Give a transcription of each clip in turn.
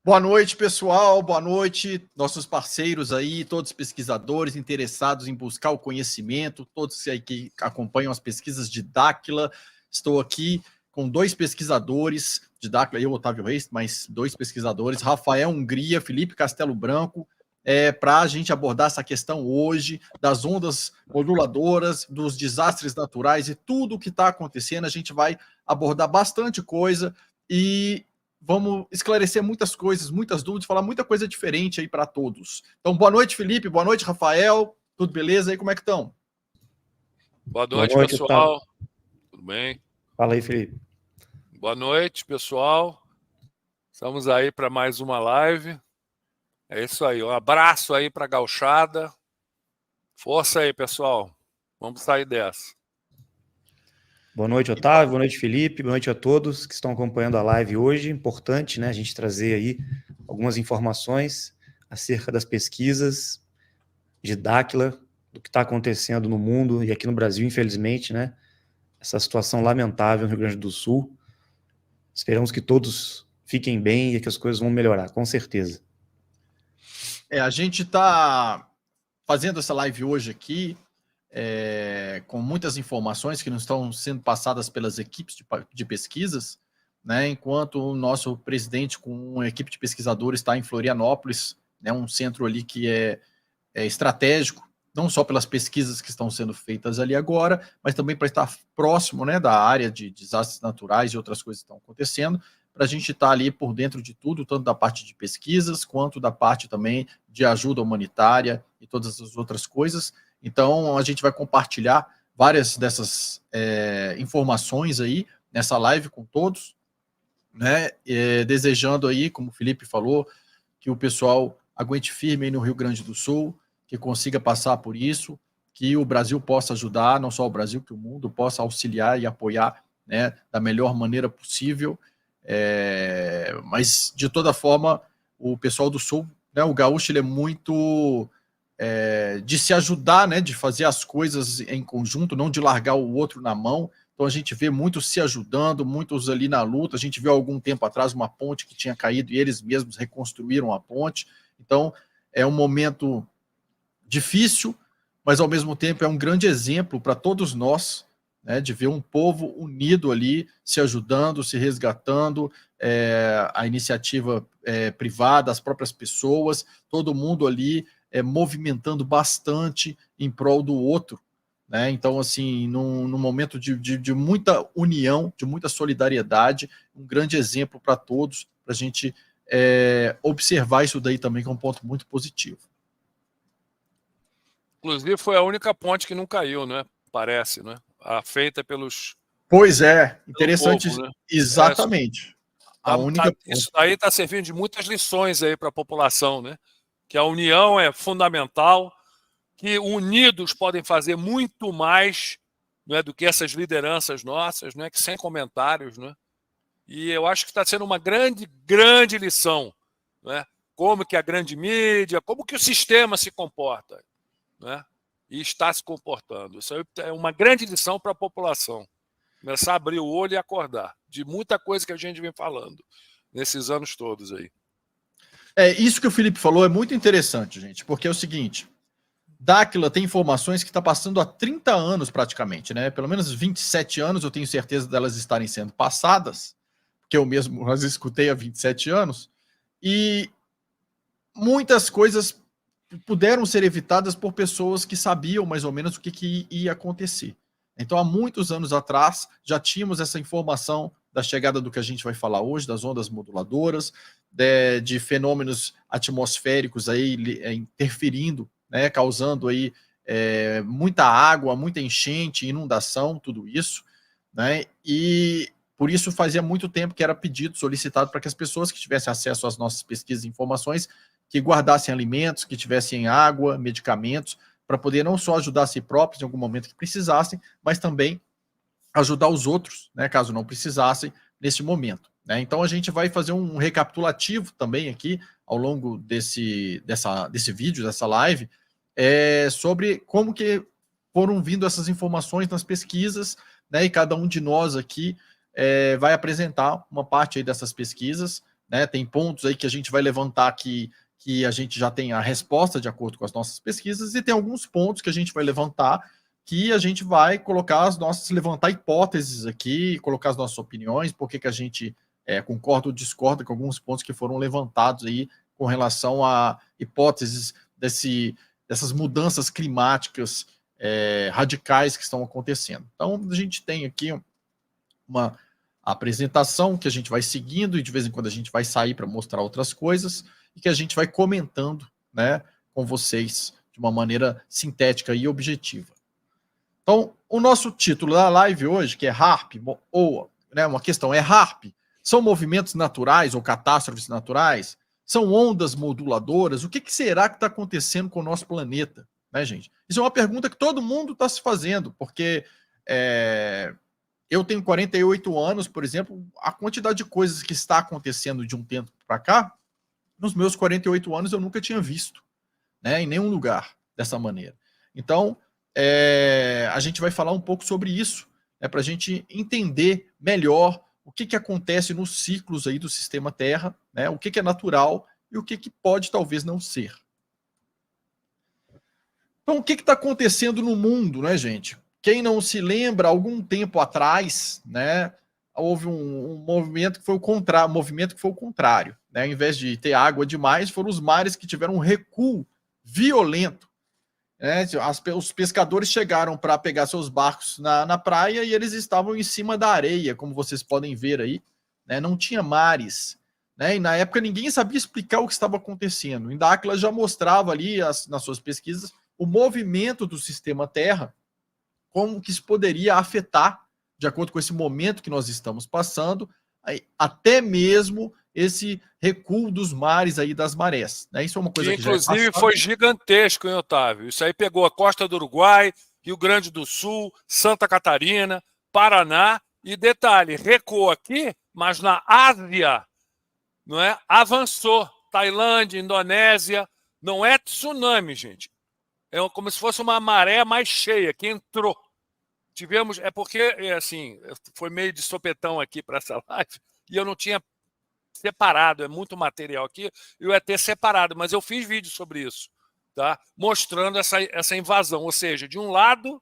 Boa noite, pessoal. Boa noite, nossos parceiros aí, todos os pesquisadores interessados em buscar o conhecimento, todos aí que acompanham as pesquisas de Dáquila. Estou aqui com dois pesquisadores de Dáquila, eu, Otávio Reis, mas dois pesquisadores, Rafael Hungria, Felipe Castelo Branco, para a gente abordar essa questão hoje das ondas moduladoras, dos desastres naturais e tudo o que está acontecendo. A gente vai abordar bastante coisa e vamos esclarecer muitas coisas, muitas dúvidas, falar muita coisa diferente aí para todos. Então, boa noite, Felipe, boa noite, Rafael, tudo beleza aí, como é que estão? Boa noite, pessoal. Tudo bem? Fala aí, Felipe. Boa noite, pessoal. Estamos aí para mais uma live. É isso aí, um abraço aí para a gauchada. Força aí, pessoal. Vamos sair dessa. Boa noite, Otávio. Boa noite, Felipe. Boa noite a todos que estão acompanhando a live hoje. Importante, né, a gente trazer aí algumas informações acerca das pesquisas de Dáquila, do que está acontecendo no mundo e aqui no Brasil, infelizmente, né? Essa situação lamentável no Rio Grande do Sul. Esperamos que todos fiquem bem e que as coisas vão melhorar, com certeza. A gente está fazendo essa live hoje aqui com muitas informações que não estão sendo passadas pelas equipes de pesquisas, né, enquanto o nosso presidente com uma equipe de pesquisadores está em Florianópolis, né, um centro ali que é estratégico, não só pelas pesquisas que estão sendo feitas ali agora, mas também para estar próximo, né, da área de desastres naturais e outras coisas que estão acontecendo, para a gente estar ali por dentro de tudo, tanto da parte de pesquisas, quanto da parte também de ajuda humanitária e todas as outras coisas. Então, a gente vai compartilhar várias dessas informações aí nessa live com todos, né? Desejando aí, como o Felipe falou, que o pessoal aguente firme aí no Rio Grande do Sul, que consiga passar por isso, que o Brasil possa ajudar, não só o Brasil, que o mundo possa auxiliar e apoiar, né, da melhor maneira possível. Mas, de toda forma, o pessoal do Sul, né, o gaúcho, ele é muito de se ajudar, né, de fazer as coisas em conjunto, não de largar o outro na mão. Então a gente vê muitos se ajudando, muitos ali na luta. A gente viu há algum tempo atrás uma ponte que tinha caído e eles mesmos reconstruíram a ponte. Então é um momento difícil, mas ao mesmo tempo é um grande exemplo para todos nós, né, de ver um povo unido ali, se ajudando, se resgatando, a iniciativa privada, as próprias pessoas, todo mundo ali movimentando bastante em prol do outro, né? Então, assim, num momento de muita união, de muita solidariedade, um grande exemplo para todos, para a gente observar isso daí também, que é um ponto muito positivo. Inclusive, foi a única ponte que não caiu, né? Parece, né? A feita pelos... Pois é, interessante, povo, né? Exatamente. Isso daí está servindo de muitas lições aí para a população, né? Que a união é fundamental, que unidos podem fazer muito mais, né, do que essas lideranças nossas, né? Que sem comentários, né? E eu acho que está sendo uma grande, grande lição, né? Como que a grande mídia, como que o sistema se comporta, né? E está se comportando. Isso é uma grande lição para a população. Começar a abrir o olho e acordar de muita coisa que a gente vem falando nesses anos todos aí. Isso que o Felipe falou é muito interessante, gente, porque é o seguinte, Dáquila tem informações que está passando há 30 anos praticamente, né? Pelo menos 27 anos eu tenho certeza delas estarem sendo passadas, porque eu mesmo as escutei há 27 anos, e muitas coisas puderam ser evitadas por pessoas que sabiam mais ou menos o que ia acontecer. Então, há muitos anos atrás, já tínhamos essa informação da chegada do que a gente vai falar hoje, das ondas moduladoras, de fenômenos atmosféricos aí interferindo, né, causando aí muita água, muita enchente, inundação, tudo isso, né, e por isso fazia muito tempo que era pedido, solicitado para que as pessoas que tivessem acesso às nossas pesquisas e informações, que guardassem alimentos, que tivessem água, medicamentos, para poder não só ajudar a si próprios em algum momento que precisassem, mas também ajudar os outros, né, caso não precisassem, nesse momento, né? Então a gente vai fazer um recapitulativo também aqui, ao longo desse vídeo, dessa live, sobre como que foram vindo essas informações nas pesquisas, né, e cada um de nós aqui vai apresentar uma parte aí dessas pesquisas, né? Tem pontos aí que a gente vai levantar que a gente já tem a resposta de acordo com as nossas pesquisas, e tem alguns pontos que a gente vai levantar que a gente vai colocar levantar hipóteses aqui, colocar as nossas opiniões, por que a gente concorda ou discorda com alguns pontos que foram levantados aí com relação a hipóteses dessas mudanças climáticas radicais que estão acontecendo. Então, a gente tem aqui uma apresentação que a gente vai seguindo, e de vez em quando a gente vai sair para mostrar outras coisas, e que a gente vai comentando, né, com vocês de uma maneira sintética e objetiva. Então, o nosso título da live hoje, que é HAARP, ou né, uma questão, HAARP? São movimentos naturais ou catástrofes naturais? São ondas moduladoras? O que será que está acontecendo com o nosso planeta? Né, gente? Isso é uma pergunta que todo mundo está se fazendo, porque eu tenho 48 anos, por exemplo, a quantidade de coisas que está acontecendo de um tempo para cá, nos meus 48 anos eu nunca tinha visto, né, em nenhum lugar dessa maneira. Então, a gente vai falar um pouco sobre isso, né, para a gente entender melhor o que acontece nos ciclos aí do sistema Terra, né, o que é natural e o que pode talvez não ser. Então, o que está acontecendo no mundo, né, gente? Quem não se lembra, algum tempo atrás, né, houve um movimento que foi o contrário. Né? Ao invés de ter água demais, foram os mares que tiveram um recuo violento. Né? Os pescadores chegaram para pegar seus barcos na praia e eles estavam em cima da areia, como vocês podem ver aí. Né? Não tinha mares. Né? E na época ninguém sabia explicar o que estava acontecendo. Ainda Dáquila já mostrava ali nas suas pesquisas o movimento do sistema Terra, como que isso poderia afetar, de acordo com esse momento que nós estamos passando, até mesmo esse recuo dos mares aí, das marés. Né? Isso é uma coisa que inclusive foi gigantesco, hein, Otávio? Isso aí pegou a costa do Uruguai, Rio Grande do Sul, Santa Catarina, Paraná, e detalhe, recuou aqui, mas na Ásia, não é? Avançou. Tailândia, Indonésia, não é tsunami, gente. É como se fosse uma maré mais cheia que entrou. Tivemos, porque, assim, foi meio de sopetão aqui para essa live, e eu não tinha separado, é muito material aqui, eu ia ter separado, mas eu fiz vídeo sobre isso, tá? Mostrando essa invasão, ou seja, de um lado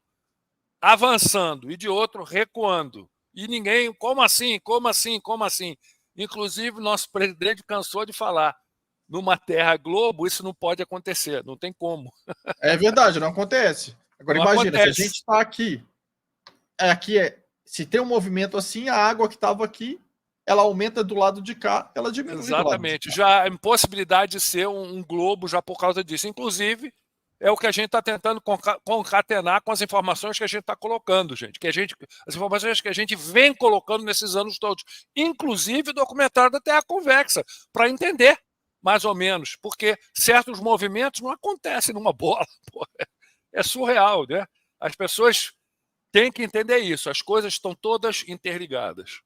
avançando e de outro recuando. E ninguém, como assim, como assim, como assim? Inclusive, nosso presidente cansou de falar, numa Terra Globo, isso não pode acontecer, não tem como. É verdade, não acontece. Agora não imagina, acontece. Se a gente está aqui, se tem um movimento assim, a água que estava aqui, ela aumenta do lado de cá, ela diminui. Exatamente. Já a impossibilidade de ser um globo já por causa disso. Inclusive, é o que a gente está tentando concatenar com as informações que a gente está colocando, gente. As informações que a gente vem colocando nesses anos todos. Inclusive o documentário da Terra Convexa, para entender, mais ou menos, porque certos movimentos não acontecem numa bola. Pô. É surreal, né? As pessoas têm que entender isso. As coisas estão todas interligadas.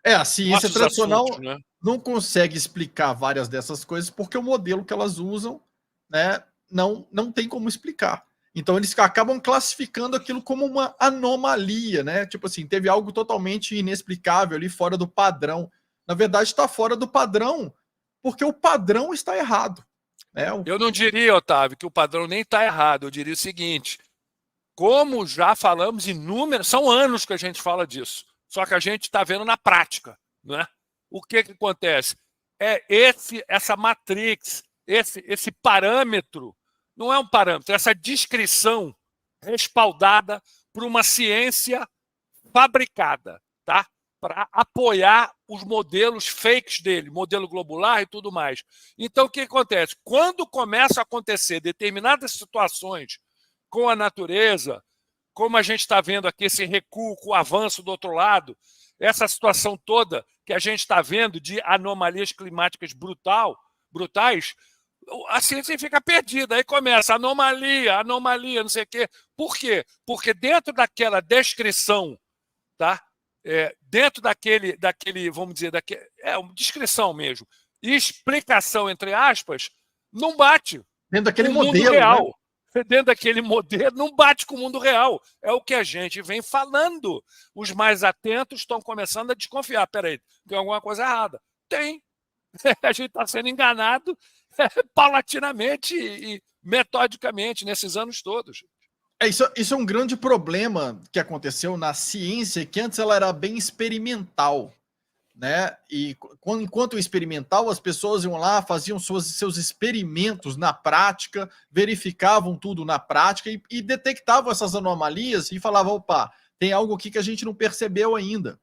A ciência tradicional assuntos, né? Não consegue explicar várias dessas coisas porque o modelo que elas usam, né, não tem como explicar. Então eles acabam classificando aquilo como uma anomalia, né? Tipo assim, teve algo totalmente inexplicável ali, fora do padrão. Na verdade, está fora do padrão porque o padrão está errado. Né? Eu não diria, Otávio, que o padrão nem está errado. Eu diria o seguinte, como já falamos inúmeros, são anos que a gente fala disso. Só que a gente está vendo na prática, não é? O que acontece? Essa matrix, esse parâmetro, não é um parâmetro, essa descrição respaldada por uma ciência fabricada, tá? Para apoiar os modelos fakes dele, modelo globular e tudo mais. Então, o que acontece? Quando começa a acontecer determinadas situações com a natureza, como a gente está vendo aqui, esse recuo com o avanço do outro lado, essa situação toda que a gente está vendo de anomalias climáticas brutais, a ciência fica perdida. Aí começa anomalia, não sei o quê. Por quê? Porque dentro daquela descrição, tá? Dentro daquele, vamos dizer, uma descrição mesmo, e explicação, entre aspas, não bate. Dentro daquele modelo real. Né? Dentro daquele modelo, não bate com o mundo real. É o que a gente vem falando. Os mais atentos estão começando a desconfiar. Peraí, tem alguma coisa errada. Tem. A gente está sendo enganado paulatinamente e metodicamente nesses anos todos. Isso é um grande problema que aconteceu na ciência, que antes ela era bem experimental, né? E enquanto experimental, as pessoas iam lá, faziam seus experimentos na prática, verificavam tudo na prática e detectavam essas anomalias e falavam, opa, tem algo aqui que a gente não percebeu ainda.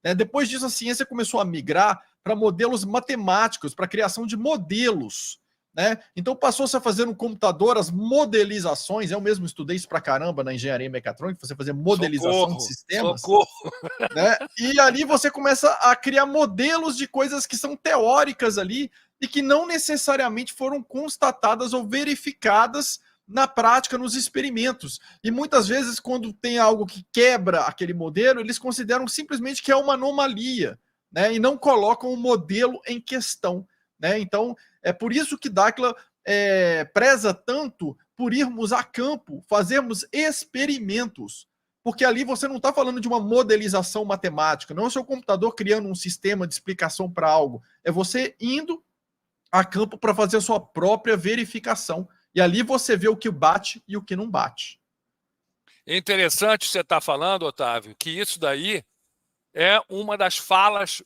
Né? Depois disso, a ciência começou a migrar para modelos matemáticos, para a criação de modelos. Né? Então passou-se a fazer no computador as modelizações. Eu mesmo estudei isso pra caramba na engenharia mecatrônica, você fazer modelização de sistemas. Né? E ali você começa a criar modelos de coisas que são teóricas ali e que não necessariamente foram constatadas ou verificadas na prática, nos experimentos. E muitas vezes, quando tem algo que quebra aquele modelo, eles consideram simplesmente que é uma anomalia, né? E não colocam o modelo em questão. Né? Então, é por isso que Dáquila preza tanto por irmos a campo, fazermos experimentos. Porque ali você não está falando de uma modelização matemática, não é o seu computador criando um sistema de explicação para algo. É você indo a campo para fazer a sua própria verificação. E ali você vê o que bate e o que não bate. É interessante você estar falando, Otávio, que isso daí é uma das falas,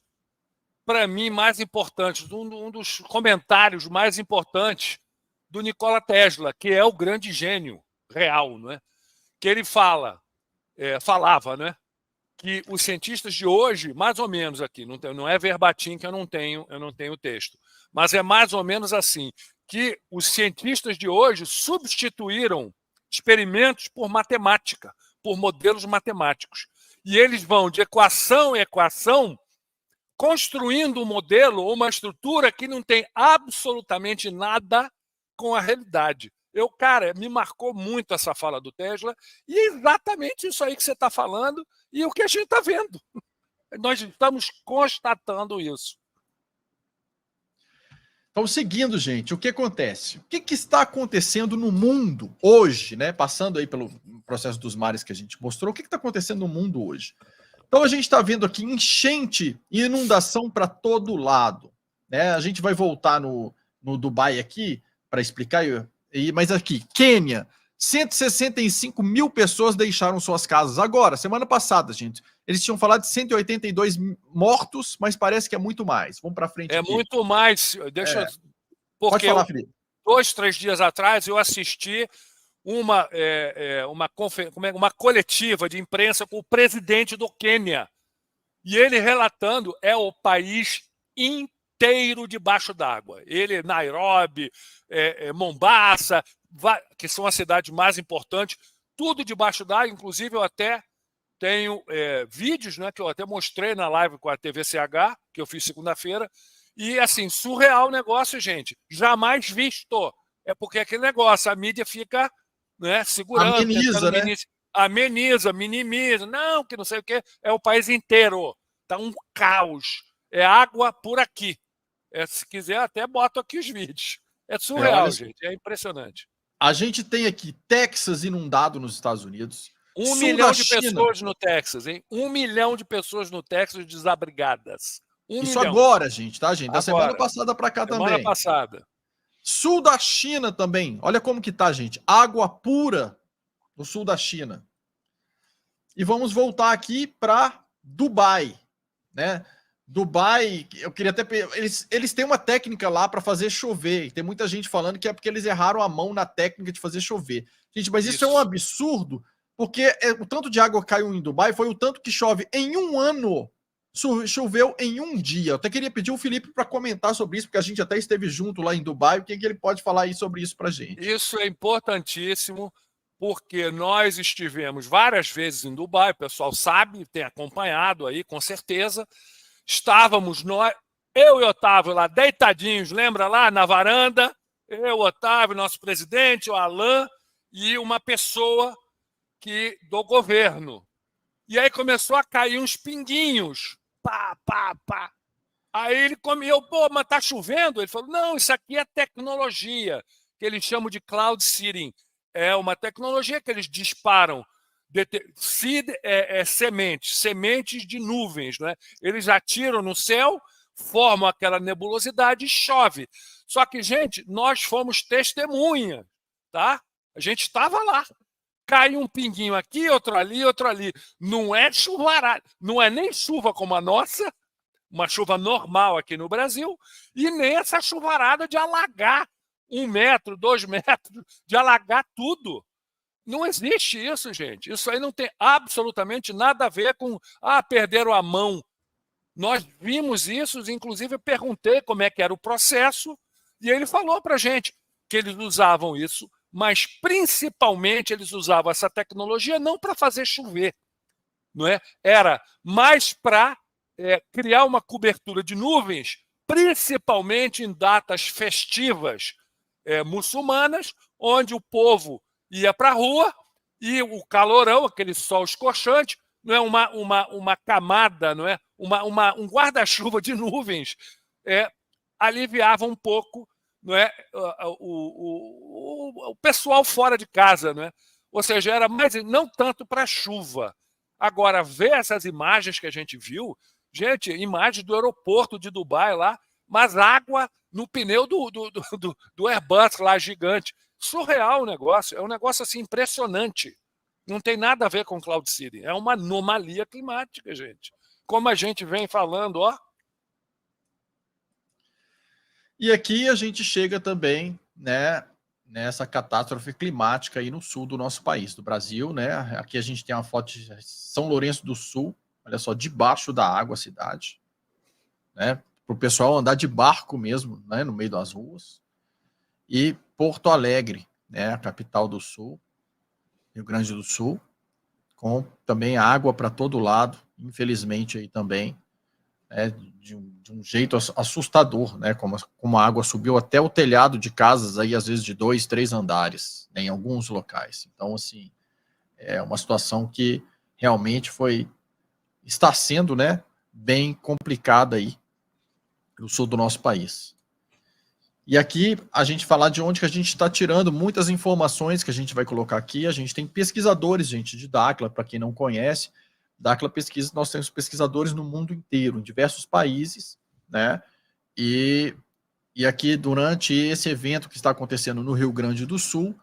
para mim, mais importantes, um dos comentários mais importantes do Nikola Tesla, que é o grande gênio real, não é? Que ele falava, né, que os cientistas de hoje, mais ou menos aqui, não é verbatim que eu não tenho o texto, mas é mais ou menos assim, que os cientistas de hoje substituíram experimentos por matemática, por modelos matemáticos. E eles vão de equação em equação construindo um modelo ou uma estrutura que não tem absolutamente nada com a realidade. Cara, me marcou muito essa fala do Tesla e é exatamente isso aí que você está falando e o que a gente está vendo. Nós estamos constatando isso. Então, seguindo, gente, o que acontece? O que está acontecendo no mundo hoje, né? Passando aí pelo processo dos mares que a gente mostrou, o que está acontecendo no mundo hoje? Então, a gente está vendo aqui enchente e inundação para todo lado. Né? A gente vai voltar no Dubai aqui para explicar, mas aqui, Quênia, 165 mil pessoas deixaram suas casas. Agora, semana passada, gente, eles tinham falado de 182 mortos, mas parece que é muito mais. Vamos para frente. É aqui. Muito mais. Pode falar, Felipe. 2, 3 dias atrás eu assisti uma coletiva de imprensa com o presidente do Quênia. E ele relatando, é o país inteiro debaixo d'água. Ele, Nairobi, Mombasa, que são as cidades mais importantes, tudo debaixo d'água. Inclusive, eu até tenho vídeos, né, que eu até mostrei na live com a TVCH, que eu fiz segunda-feira. E, assim, surreal o negócio, gente. Jamais visto. É porque aquele negócio, a mídia fica... Né, segurando, ameniza, né? Ameniza, minimiza, não, que não sei o que, é o país inteiro, tá um caos, é água por aqui, se quiser até boto aqui os vídeos, é surreal, gente, é impressionante. A gente tem aqui Texas inundado nos Estados Unidos, 1 milhão de pessoas no Texas, hein? 1 milhão de pessoas no Texas desabrigadas. Isso agora, gente, tá, gente? Da semana passada para cá também. Semana passada. Sul da China também. Olha como que tá, gente. Água pura no sul da China. E vamos voltar aqui para Dubai, né? Dubai, eu queria até... Eles têm uma técnica lá para fazer chover. E tem muita gente falando que é porque eles erraram a mão na técnica de fazer chover. Gente, mas isso é um absurdo, porque o tanto de água que caiu em Dubai foi o tanto que chove em um ano. Choveu em um dia. Eu até queria pedir o Felipe para comentar sobre isso, porque a gente até esteve junto lá em Dubai. O que ele pode falar aí sobre isso para a gente? Isso é importantíssimo, porque nós estivemos várias vezes em Dubai, o pessoal sabe, tem acompanhado aí, com certeza. Estávamos nós, eu e Otávio lá deitadinhos, lembra lá na varanda? Eu, Otávio, nosso presidente, o Alain e uma pessoa do governo. E aí começou a cair uns pinguinhos. Pá, pá, pá. Aí ele comeu, mas tá chovendo? Ele falou, não, isso aqui é tecnologia, que eles chamam de cloud seeding. É uma tecnologia que eles disparam. Seed sementes de nuvens, né? Eles atiram no céu, formam aquela nebulosidade e chove. Só que, gente, nós fomos testemunha, tá? A gente estava lá. Cai um pinguinho aqui, outro ali, outro ali. Não é chuvarada, não é nem chuva como a nossa, uma chuva normal aqui no Brasil, e nem essa chuvarada de alagar 1 metro, 2 metros, de alagar tudo. Não existe isso, gente. Isso aí não tem absolutamente nada a ver com perderam a mão. Nós vimos isso, inclusive eu perguntei como é que era o processo, e ele falou para a gente que eles usavam isso, mas principalmente eles usavam essa tecnologia não para fazer chover, não é? Era mais para criar uma cobertura de nuvens, principalmente em datas festivas muçulmanas, onde o povo ia para a rua e o calorão, aquele sol escorchante, não é uma camada, não é um guarda-chuva de nuvens, aliviava um pouco, não é, o pessoal fora de casa, não é? Ou seja, era mais não tanto para chuva. Agora, ver essas imagens que a gente viu, gente, imagens do aeroporto de Dubai lá, mas água no pneu do Airbus lá gigante. Surreal o negócio, é um negócio assim impressionante. Não tem nada a ver com Cloud City, é uma anomalia climática, gente. Como a gente vem falando, ó. E aqui a gente chega também, né, nessa catástrofe climática aí no sul do nosso país, do Brasil, né? Aqui a gente tem uma foto de São Lourenço do Sul, olha só, debaixo da água a cidade, né? Para o pessoal andar de barco mesmo, né, no meio das ruas. E Porto Alegre, né, a capital do Sul, Rio Grande do Sul, com também água para todo lado, infelizmente aí também, né, de um jeito assustador, né, como a água subiu até o telhado de casas aí, às vezes de 2, 3 andares, né, em alguns locais. Então, assim, é uma situação que realmente está sendo, né, bem complicada aí no sul do nosso país. E aqui a gente falar de onde que a gente está tirando muitas informações que a gente vai colocar aqui. A gente tem pesquisadores, gente, de Dakhla, para quem não conhece. Dakhla Pesquisa, nós temos pesquisadores no mundo inteiro, em diversos países, né? E aqui, durante esse evento que está acontecendo no Rio Grande do Sul,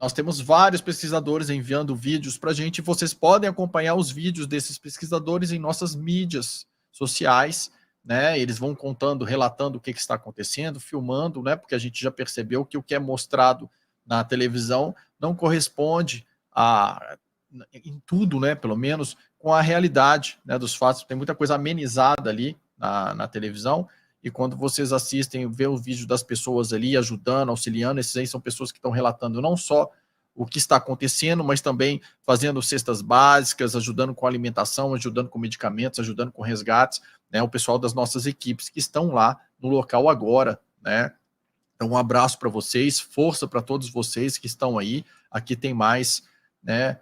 nós temos vários pesquisadores enviando vídeos para a gente. Vocês podem acompanhar os vídeos desses pesquisadores em nossas mídias sociais, né? Eles vão contando, relatando o que está acontecendo, filmando, né? Porque a gente já percebeu que o que é mostrado na televisão não corresponde em tudo, né? Pelo menos com a realidade, né, dos fatos. Tem muita coisa amenizada ali na televisão, e quando vocês assistem, vê o vídeo das pessoas ali ajudando, auxiliando, esses aí são pessoas que estão relatando não só o que está acontecendo, mas também fazendo cestas básicas, ajudando com alimentação, ajudando com medicamentos, ajudando com resgates, né? O pessoal das nossas equipes que estão lá no local agora, né? Então, um abraço para vocês, força para todos vocês que estão aí. Aqui tem mais, né?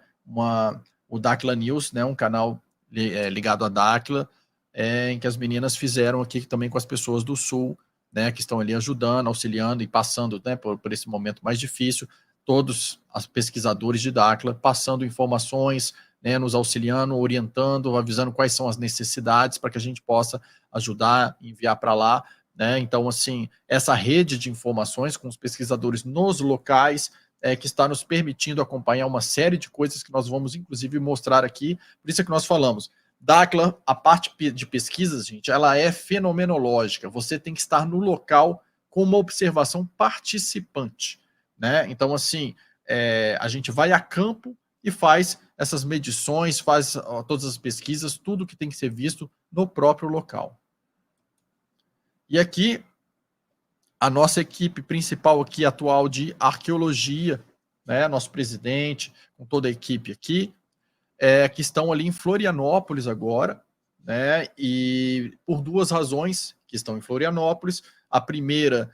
O Dakhla News, né? Um canal ligado a Dakhla, em que as meninas fizeram aqui também com as pessoas do Sul, né? Que estão ali ajudando, auxiliando e passando, né? Por esse momento mais difícil. Todos os pesquisadores de Dakhla passando informações, né, nos auxiliando, orientando, avisando quais são as necessidades para que a gente possa ajudar, enviar para lá, né? Então, assim, essa rede de informações com os pesquisadores nos locais que está nos permitindo acompanhar uma série de coisas que nós vamos, inclusive, mostrar aqui. Por isso é que nós falamos, Dakhla, a parte de pesquisas, gente, ela é fenomenológica. Você tem que estar no local com uma observação participante, né? Então, assim, a gente vai a campo e faz essas medições, faz todas as pesquisas, tudo que tem que ser visto no próprio local. E aqui, a nossa equipe principal aqui, atual de arqueologia, né? Nosso presidente, com toda a equipe aqui, que estão ali em Florianópolis agora, né? E por duas razões que estão em Florianópolis. A primeira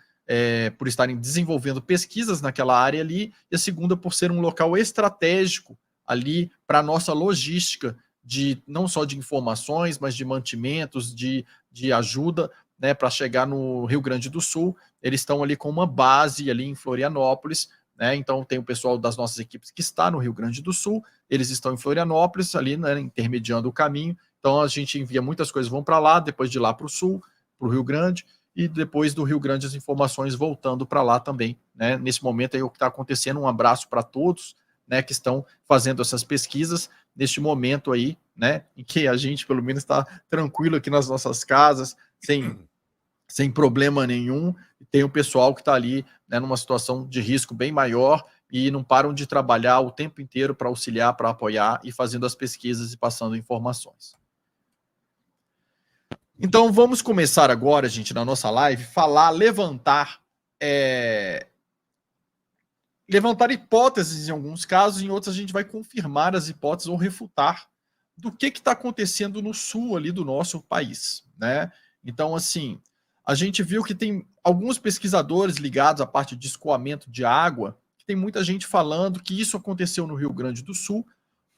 por estarem desenvolvendo pesquisas naquela área ali, e a segunda por ser um local estratégico ali para a nossa logística, não só de informações, mas de mantimentos, de ajuda, né, para chegar no Rio Grande do Sul. Eles estão ali com uma base ali em Florianópolis, né? Então tem o pessoal das nossas equipes que está no Rio Grande do Sul, eles estão em Florianópolis, ali, né, intermediando o caminho, Então a gente envia muitas coisas, vão para lá, depois de lá para o sul, para o Rio Grande, e depois do Rio Grande as informações voltando para lá também, né? Nesse momento aí o que está acontecendo, um abraço para todos, né, que estão fazendo essas pesquisas neste momento aí, né, em que a gente pelo menos está tranquilo aqui nas nossas casas, sem problema nenhum, e tem o pessoal que está ali, né, numa situação de risco bem maior e não param de trabalhar o tempo inteiro para auxiliar, para apoiar e fazendo as pesquisas e passando informações. Então vamos começar agora, gente, na nossa live, levantar hipóteses em alguns casos, em outros a gente vai confirmar as hipóteses ou refutar do que está acontecendo no sul ali do nosso país, né? Então, assim, a gente viu que tem alguns pesquisadores ligados à parte de escoamento de água, que tem muita gente falando que isso aconteceu no Rio Grande do Sul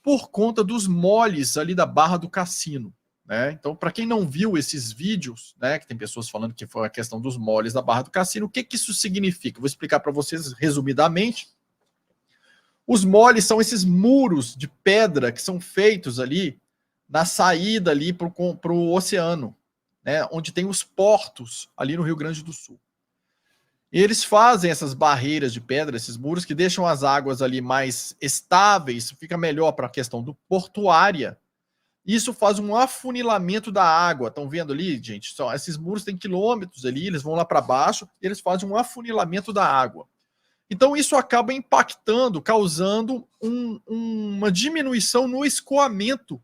por conta dos moles ali da Barra do Cassino, né? Então, para quem não viu esses vídeos, né, que tem pessoas falando que foi a questão dos moles da Barra do Cassino, o que isso significa? Vou explicar para vocês resumidamente. Os moles são esses muros de pedra que são feitos ali na saída ali para o oceano, né, onde tem os portos ali no Rio Grande do Sul. E eles fazem essas barreiras de pedra, esses muros que deixam as águas ali mais estáveis, fica melhor para a questão do portuária. Isso faz um afunilamento da água. Estão vendo ali, gente? Esses muros têm quilômetros ali, eles vão lá para baixo, e eles fazem um afunilamento da água. Então isso acaba impactando, causando uma diminuição no escoamento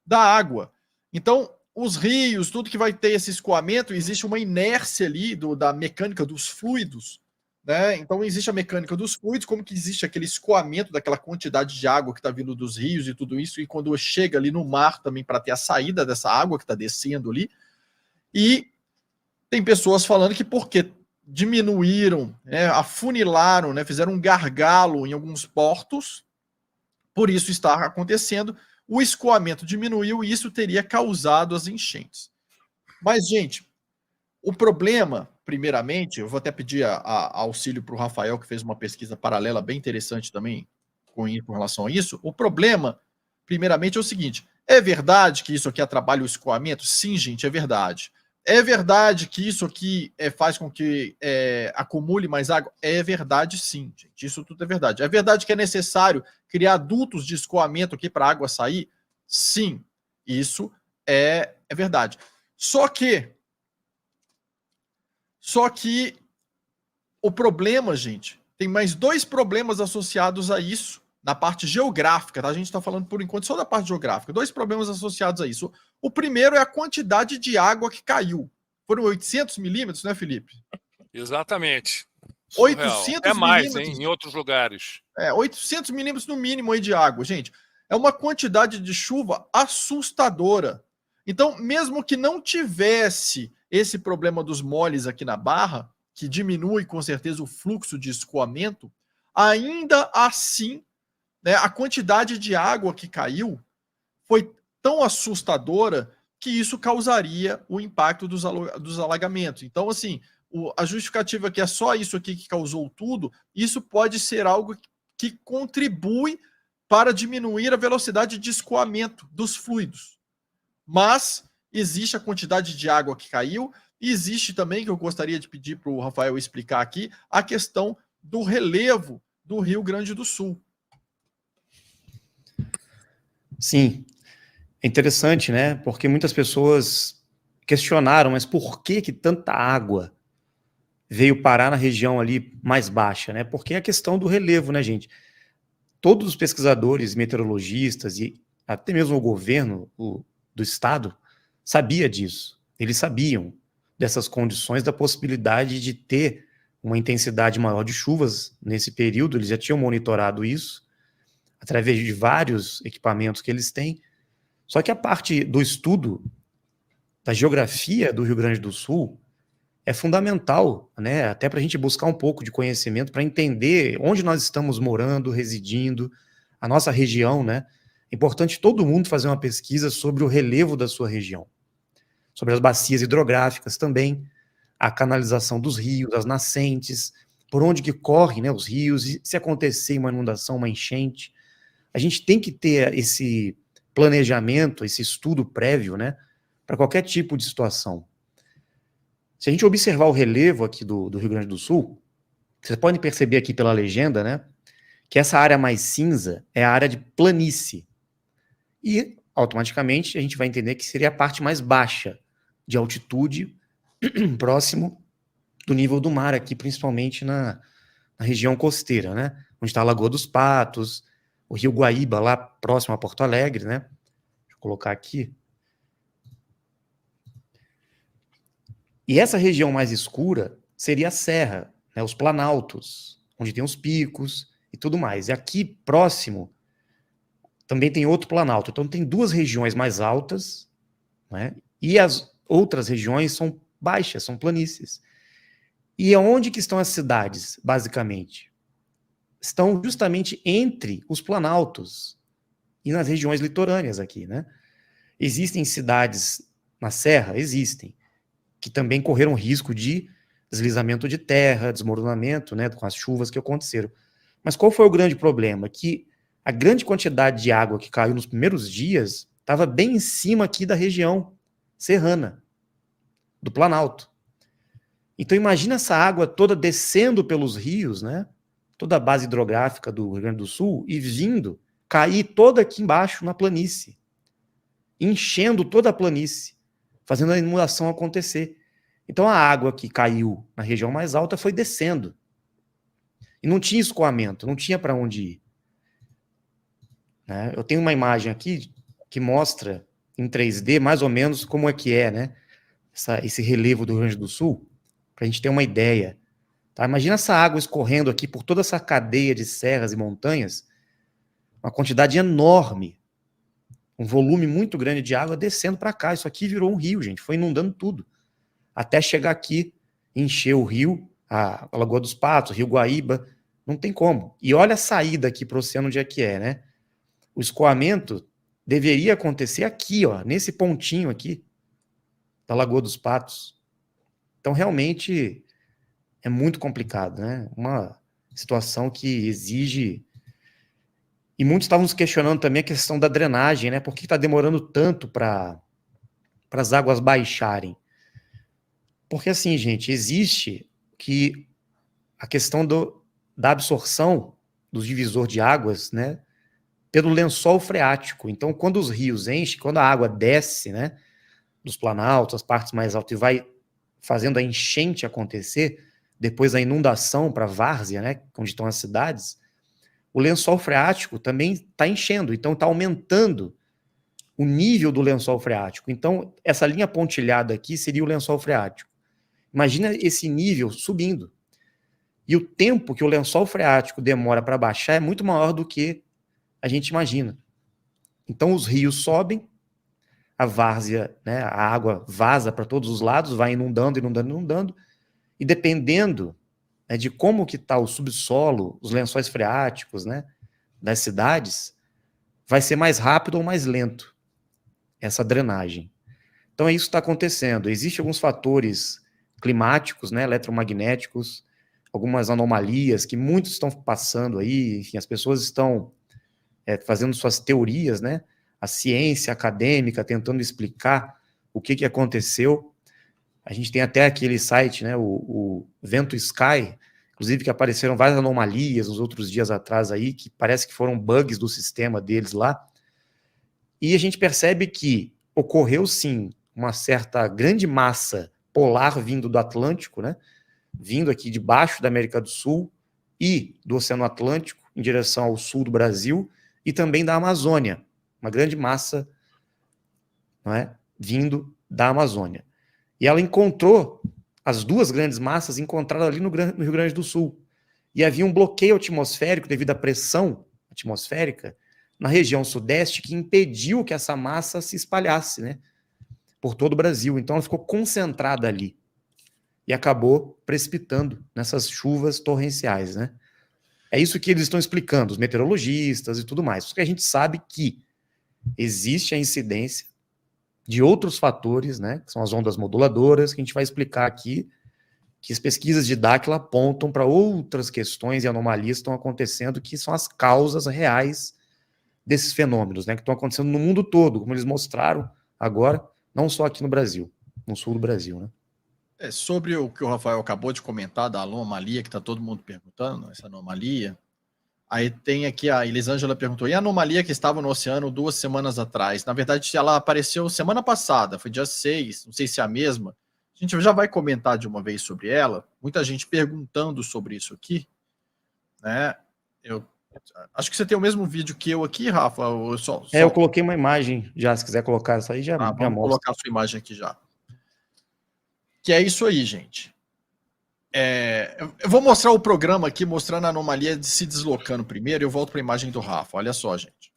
da água. Então, os rios, tudo que vai ter esse escoamento, existe uma inércia ali da mecânica dos fluidos, né? Então existe a mecânica dos fluidos, como que existe aquele escoamento daquela quantidade de água que está vindo dos rios e tudo isso, e quando chega ali no mar também para ter a saída dessa água que está descendo ali. E tem pessoas falando que porque diminuíram, né, afunilaram, né, fizeram um gargalo em alguns portos, por isso está acontecendo, o escoamento diminuiu e isso teria causado as enchentes. Mas, gente, o problema, primeiramente, eu vou até pedir auxílio para o Rafael, que fez uma pesquisa paralela bem interessante também com relação a isso. O problema, primeiramente, é o seguinte: é verdade que isso aqui atrapalha o escoamento? Sim, gente, é verdade. É verdade que isso aqui faz com que acumule mais água? É verdade, sim, gente. Isso tudo é verdade. É verdade que é necessário criar dutos de escoamento aqui para a água sair? Sim, isso é verdade. Só que o problema, gente, tem mais dois problemas associados a isso na parte geográfica, tá? A gente está falando por enquanto só da parte geográfica. Dois problemas associados a isso. O primeiro é a quantidade de água que caiu. Foram 800 milímetros, né, Felipe? Exatamente. 800 é mais, milímetros. Hein, em outros lugares. 800 milímetros no mínimo aí de água, gente. É uma quantidade de chuva assustadora. Então, mesmo que não tivesse esse problema dos moles aqui na Barra, que diminui com certeza o fluxo de escoamento, ainda assim, né, a quantidade de água que caiu foi tão assustadora que isso causaria o impacto dos alagamentos. Então, assim, a justificativa que é só isso aqui que causou tudo, isso pode ser algo que contribui para diminuir a velocidade de escoamento dos fluidos. Mas existe a quantidade de água que caiu, e existe também, que eu gostaria de pedir para o Rafael explicar aqui, a questão do relevo do Rio Grande do Sul. Sim, é interessante, né? Porque muitas pessoas questionaram, mas por que tanta água veio parar na região ali mais baixa, né? Porque é a questão do relevo, né, gente? Todos os pesquisadores, meteorologistas e até mesmo o governo do estado sabia disso. Eles sabiam dessas condições, da possibilidade de ter uma intensidade maior de chuvas nesse período. Eles já tinham monitorado isso através de vários equipamentos que eles têm. Só que a parte do estudo da geografia do Rio Grande do Sul é fundamental, né? Até para a gente buscar um pouco de conhecimento, para entender onde nós estamos morando, residindo, a nossa região, né? É importante todo mundo fazer uma pesquisa sobre o relevo da sua região, sobre as bacias hidrográficas também, a canalização dos rios, as nascentes, por onde que correm, né, os rios, e se acontecer uma inundação, uma enchente. A gente tem que ter planejamento, esse estudo prévio, né, para qualquer tipo de situação. Se a gente observar o relevo aqui do Rio Grande do Sul, vocês podem perceber aqui pela legenda, né, que essa área mais cinza é a área de planície. E, automaticamente, a gente vai entender que seria a parte mais baixa de altitude, próximo do nível do mar aqui, principalmente na região costeira, né, onde está a Lagoa dos Patos, o Rio Guaíba, lá próximo a Porto Alegre, né, deixa eu colocar aqui. E essa região mais escura seria a serra, né, os planaltos, onde tem os picos e tudo mais. E aqui próximo também tem outro planalto. Então tem duas regiões mais altas, né, e as outras regiões são baixas, são planícies. E onde que estão as cidades, basicamente? Estão justamente entre os planaltos e nas regiões litorâneas aqui, né? Existem cidades na serra? Existem, que também correram risco de deslizamento de terra, desmoronamento, né, com as chuvas que aconteceram. Mas qual foi o grande problema? Que a grande quantidade de água que caiu nos primeiros dias estava bem em cima aqui da região serrana, do Planalto. Então imagina essa água toda descendo pelos rios, né, toda a base hidrográfica do Rio Grande do Sul, e vindo cair toda aqui embaixo na planície, enchendo toda a planície, fazendo a inundação acontecer. Então a água que caiu na região mais alta foi descendo. E não tinha escoamento, não tinha para onde ir. Né? Eu tenho uma imagem aqui que mostra em 3D mais ou menos como é que é, né? Esse relevo do Rio Grande do Sul, para a gente ter uma ideia. Tá? Imagina essa água escorrendo aqui por toda essa cadeia de serras e montanhas, uma quantidade enorme, um volume muito grande de água descendo para cá. Isso aqui virou um rio, gente, foi inundando tudo. Até chegar aqui, encher o rio, a Lagoa dos Patos, Rio Guaíba, não tem como. E olha a saída aqui para o oceano onde é que é, né? O escoamento deveria acontecer aqui, ó, nesse pontinho aqui, da Lagoa dos Patos. Então, realmente, é muito complicado, né? Uma situação que exige... E muitos estavam nos questionando também a questão da drenagem, né? Por que está demorando tanto para as águas baixarem? Porque, assim, gente, existe que a questão da absorção dos divisor de águas, né? Pelo lençol freático. Então, quando os rios enchem, quando a água desce, né? Dos planaltos, as partes mais altas, e vai fazendo a enchente acontecer, depois a inundação para a várzea, né? Onde estão as cidades, o lençol freático também está enchendo, então está aumentando o nível do lençol freático. Então, essa linha pontilhada aqui seria o lençol freático. Imagina esse nível subindo. E o tempo que o lençol freático demora para baixar é muito maior do que a gente imagina. Então, os rios sobem, a várzea, né, a água vaza para todos os lados, vai inundando, inundando, inundando, e dependendo, né, de como que está o subsolo, os lençóis freáticos, né, das cidades, vai ser mais rápido ou mais lento essa drenagem. Então é isso que está acontecendo. Existem alguns fatores climáticos, né, eletromagnéticos, algumas anomalias que muitos estão passando aí, enfim, as pessoas estão fazendo suas teorias, né, a ciência acadêmica tentando explicar o que aconteceu. A gente tem até aquele site, né, o Vento Sky, inclusive que apareceram várias anomalias nos outros dias atrás aí, que parece que foram bugs do sistema deles lá. E a gente percebe que ocorreu sim uma certa grande massa polar vindo do Atlântico, né, vindo aqui de baixo da América do Sul e do Oceano Atlântico em direção ao sul do Brasil e também da Amazônia, uma grande massa, não é, vindo da Amazônia. E ela encontrou, as duas grandes massas encontraram ali no Rio Grande do Sul. E havia um bloqueio atmosférico devido à pressão atmosférica na região sudeste que impediu que essa massa se espalhasse, né, por todo o Brasil. Então ela ficou concentrada ali e acabou precipitando nessas chuvas torrenciais, né? É isso que eles estão explicando, os meteorologistas e tudo mais. Porque a gente sabe que existe a incidência de outros fatores, né, que são as ondas moduladoras, que a gente vai explicar aqui, que as pesquisas de Dáquila apontam para outras questões e anomalias que estão acontecendo, que são as causas reais desses fenômenos, né, que estão acontecendo no mundo todo, como eles mostraram agora, não só aqui no Brasil, no sul do Brasil, né? Sobre o que o Rafael acabou de comentar da anomalia, que está todo mundo perguntando, essa anomalia. Aí tem aqui a Elisângela perguntou, e a anomalia que estava no oceano 2 semanas atrás? Na verdade, ela apareceu semana passada, foi dia 6, não sei se é a mesma. A gente já vai comentar de uma vez sobre ela. Muita gente perguntando sobre isso aqui, né? Eu acho que você tem o mesmo vídeo que eu aqui, Rafa. Eu coloquei uma imagem já, se quiser colocar essa aí, já vamos mostra. Colocar a sua imagem aqui já. Que é isso aí, gente. Eu vou mostrar o programa aqui, mostrando a anomalia de se deslocando primeiro, e eu volto para a imagem do Rafa. Olha só, gente.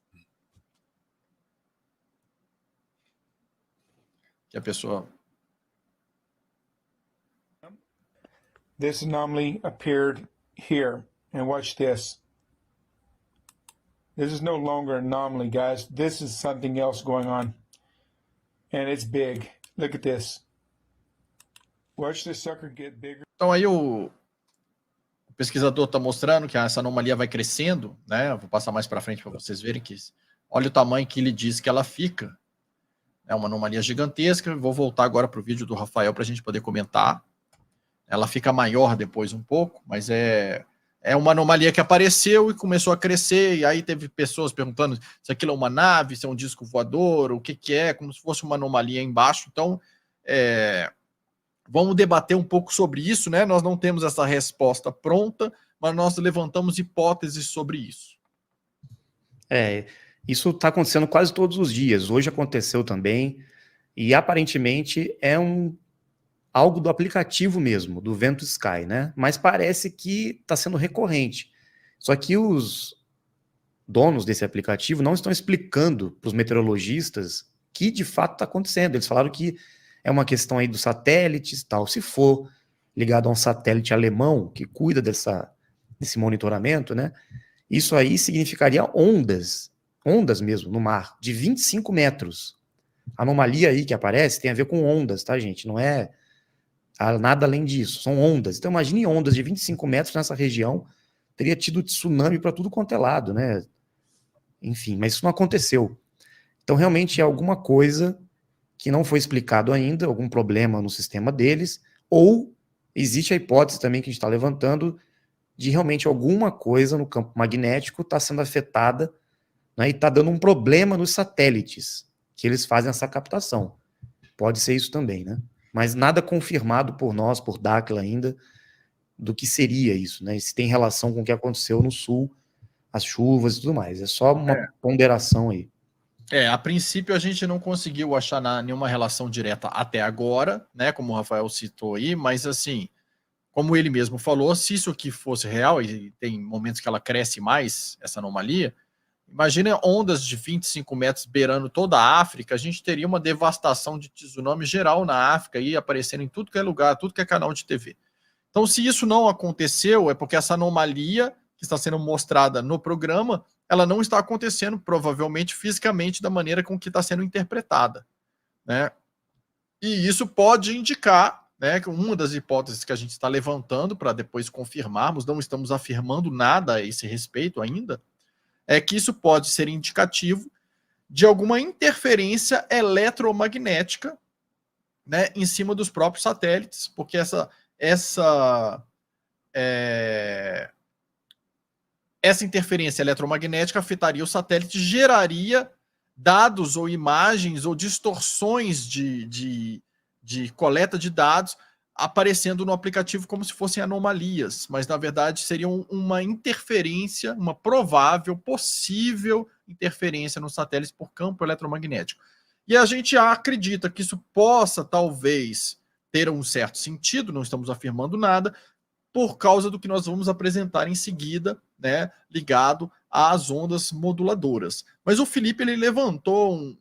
Que a pessoa... This anomaly appeared here, and watch this. This is no longer an anomaly, guys. This is something else going on, and it's big. Look at this. Watch this sucker get bigger. Então aí o pesquisador está mostrando que essa anomalia vai crescendo, né? Eu vou passar mais para frente para vocês verem que olha o tamanho que ele diz que ela fica. É uma anomalia gigantesca. Vou voltar agora para o vídeo do Rafael para a gente poder comentar. Ela fica maior depois um pouco, mas é uma anomalia que apareceu e começou a crescer, e aí teve pessoas perguntando se aquilo é uma nave, se é um disco voador, o que é, como se fosse uma anomalia embaixo. Então, vamos debater um pouco sobre isso, né? Nós não temos essa resposta pronta, mas nós levantamos hipóteses sobre isso. Isso está acontecendo quase todos os dias. Hoje aconteceu também, e aparentemente é algo do aplicativo mesmo, do Vento Sky, né? Mas parece que está sendo recorrente. Só que os donos desse aplicativo não estão explicando para os meteorologistas que de fato está acontecendo. Eles falaram que é uma questão aí dos satélites, tal. Se for ligado a um satélite alemão que cuida desse monitoramento, né? Isso aí significaria ondas mesmo no mar, de 25 metros. A anomalia aí que aparece tem a ver com ondas, tá, gente? Não é nada além disso, são ondas. Então imagine ondas de 25 metros nessa região, teria tido tsunami para tudo quanto é lado, né? Enfim, mas isso não aconteceu. Então realmente é alguma coisa que não foi explicado ainda, algum problema no sistema deles, ou existe a hipótese também que a gente está levantando de realmente alguma coisa no campo magnético está sendo afetada, né, e está dando um problema nos satélites que eles fazem essa captação. Pode ser isso também, né? Mas nada confirmado por nós, por Dáquila ainda, do que seria isso, né? E se tem relação com o que aconteceu no sul, as chuvas e tudo mais. É só uma ponderação aí. A princípio a gente não conseguiu achar nenhuma relação direta até agora, né? Como o Rafael citou aí, mas assim, como ele mesmo falou, se isso aqui fosse real, e tem momentos que ela cresce mais, essa anomalia, imagina ondas de 25 metros beirando toda a África, a gente teria uma devastação de tsunami geral na África, aí aparecendo em tudo que é lugar, tudo que é canal de TV. Então, se isso não aconteceu, é porque essa anomalia que está sendo mostrada no programa, ela não está acontecendo, provavelmente, fisicamente, da maneira com que está sendo interpretada, né? E isso pode indicar, né, que uma das hipóteses que a gente está levantando para depois confirmarmos, não estamos afirmando nada a esse respeito ainda, é que isso pode ser indicativo de alguma interferência eletromagnética, né, em cima dos próprios satélites, porque essa interferência eletromagnética afetaria o satélite, geraria dados ou imagens ou distorções de coleta de dados aparecendo no aplicativo como se fossem anomalias, mas na verdade seriam uma interferência, uma provável, possível interferência nos satélites por campo eletromagnético. E a gente acredita que isso possa, talvez, ter um certo sentido, não estamos afirmando nada, por causa do que nós vamos apresentar em seguida, né, ligado às ondas moduladoras. Mas o Felipe ele levantou um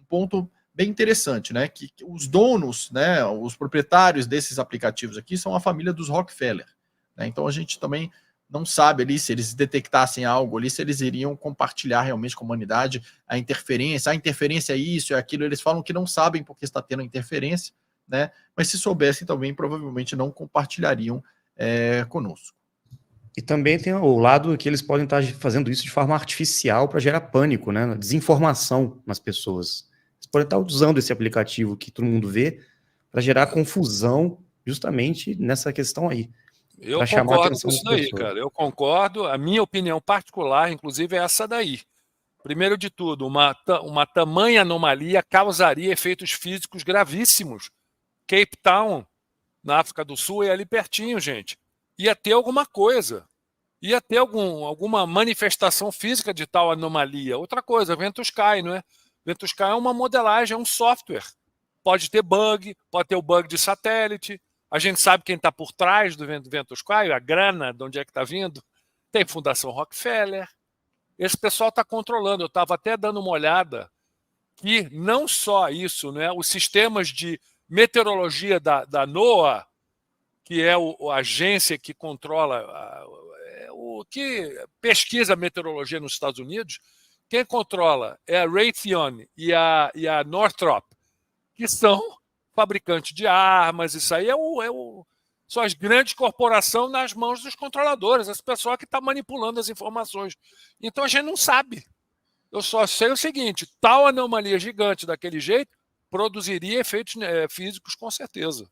ponto bem interessante, né, que os donos, né, os proprietários desses aplicativos aqui são a família dos Rockefeller, né, então a gente também não sabe ali se eles detectassem algo ali, se eles iriam compartilhar realmente com a humanidade a interferência é isso, é aquilo, eles falam que não sabem porque está tendo interferência, né, mas se soubessem também provavelmente não compartilhariam conosco. E também tem o lado que eles podem estar fazendo isso de forma artificial para gerar pânico, né? Desinformação nas pessoas. Eles podem estar usando esse aplicativo que todo mundo vê para gerar confusão justamente nessa questão aí. Eu chamar a concordo atenção com isso das daí, pessoas. cara. Eu concordo. A minha opinião particular, inclusive, é essa daí. Primeiro de tudo, uma tamanha anomalia causaria efeitos físicos gravíssimos. Cape Town, na África do Sul, é ali pertinho, gente. Ia ter alguma coisa. Ia ter alguma manifestação física de tal anomalia. Outra coisa, VentusSky, não é? VentusSky é uma modelagem, é um software. Pode ter bug, pode ter o bug de satélite. A gente sabe quem está por trás do VentusSky, a grana, de onde é que está vindo. Tem Fundação Rockefeller. Esse pessoal está controlando. Eu estava até dando uma olhada que não só isso, né? Os sistemas de meteorologia da NOAA, que é a agência que controla, que pesquisa a meteorologia nos Estados Unidos, quem controla é a Raytheon e a Northrop, que são fabricantes de armas. Isso aí são as grandes corporações nas mãos dos controladores, esse pessoal que está manipulando as informações. Então a gente não sabe. Eu só sei o seguinte: tal anomalia gigante daquele jeito produziria efeitos físicos com certeza.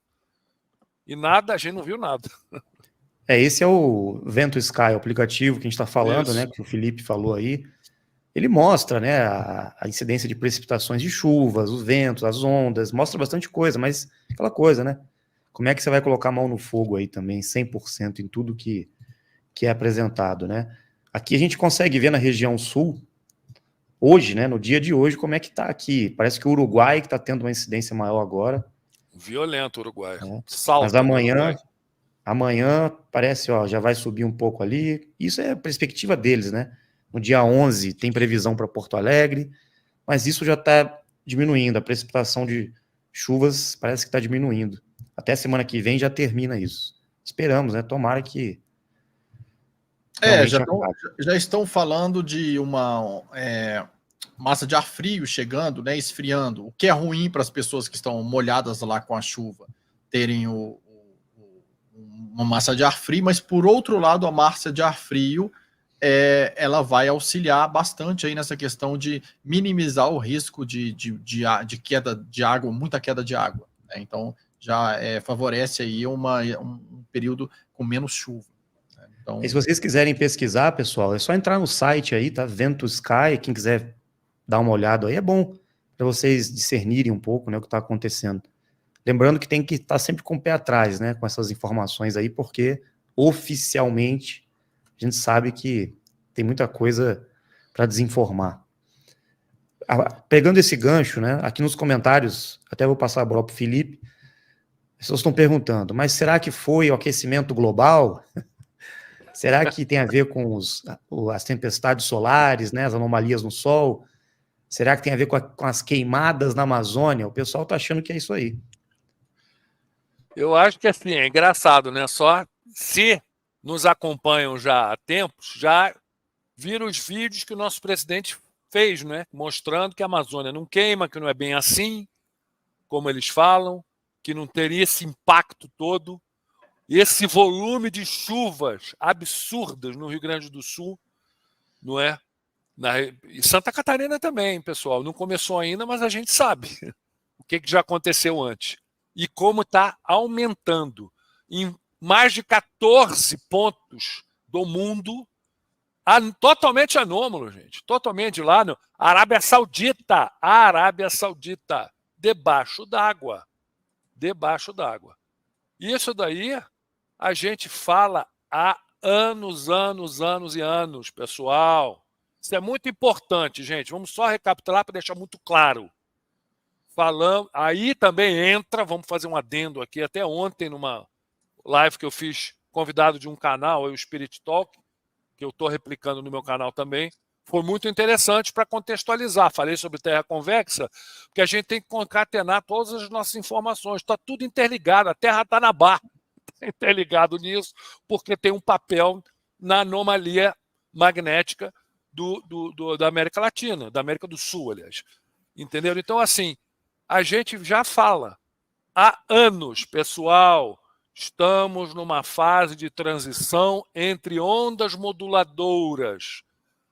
E nada, a gente não viu nada. Esse é o VentusSky, o aplicativo que a gente está falando, Isso. né? Que o Felipe falou aí. Ele mostra, né, a incidência de precipitações de chuvas, os ventos, as ondas, mostra bastante coisa, mas aquela coisa, né? Como é que você vai colocar a mão no fogo aí também, 100% em tudo que é apresentado, né? Aqui a gente consegue ver na região sul, hoje, né, no dia de hoje, como é que tá aqui. Parece que o Uruguai que está tendo uma incidência maior agora. Violento o Uruguai. Mas amanhã parece, ó, já vai subir um pouco ali. Isso é a perspectiva deles, né? No dia 11 tem previsão para Porto Alegre, mas isso já está diminuindo. A precipitação de chuvas parece que está diminuindo. Até semana que vem já termina isso. Esperamos, né? Tomara que já estão falando de uma massa de ar frio chegando, né, esfriando, o que é ruim para as pessoas que estão molhadas lá com a chuva, terem uma massa de ar frio, mas por outro lado, a massa de ar frio ela vai auxiliar bastante aí nessa questão de minimizar o risco de queda de água, muita queda de água, né? Então já favorece aí um período com menos chuva. Então, e se vocês quiserem pesquisar, pessoal, é só entrar no site aí, tá? VentusSky, quem quiser dar uma olhada aí, é bom para vocês discernirem um pouco, né, o que está acontecendo. Lembrando que tem que estar sempre com o pé atrás, né, com essas informações aí, porque oficialmente a gente sabe que tem muita coisa para desinformar. Pegando esse gancho, né, aqui nos comentários, até vou passar a bola para o Felipe, as pessoas estão perguntando, mas será que foi o aquecimento global? Será que tem a ver com as tempestades solares, né, as anomalias no Sol? Será que tem a ver com as queimadas na Amazônia? O pessoal está achando que é isso aí. Eu acho que assim, é engraçado, né? Só se nos acompanham já há tempos, já viram os vídeos que o nosso presidente fez, né? Mostrando que a Amazônia não queima, que não é bem assim, como eles falam, que não teria esse impacto todo. Esse volume de chuvas absurdas no Rio Grande do Sul, não é? E Santa Catarina também, pessoal. Não começou ainda, mas a gente sabe o que já aconteceu antes. E como está aumentando. Em mais de 14 pontos do mundo, totalmente anômalo, gente. Totalmente lá no Arábia Saudita. Debaixo d'água. Debaixo d'água. Isso daí a gente fala há anos e anos, pessoal. Isso é muito importante, gente. Vamos só recapitular para deixar muito claro. Falando, aí também entra, vamos fazer um adendo aqui, até ontem numa live que eu fiz, convidado de um canal, o Spirit Talk, que eu estou replicando no meu canal também, foi muito interessante para contextualizar. Falei sobre terra convexa, porque a gente tem que concatenar todas as nossas informações. Está tudo interligado, a Terra está na barra. Interligado nisso, porque tem um papel na anomalia magnética da América Latina, da América do Sul, aliás. Entenderam? Então, assim, a gente já fala há anos, pessoal, Estamos numa fase de transição entre ondas moduladoras.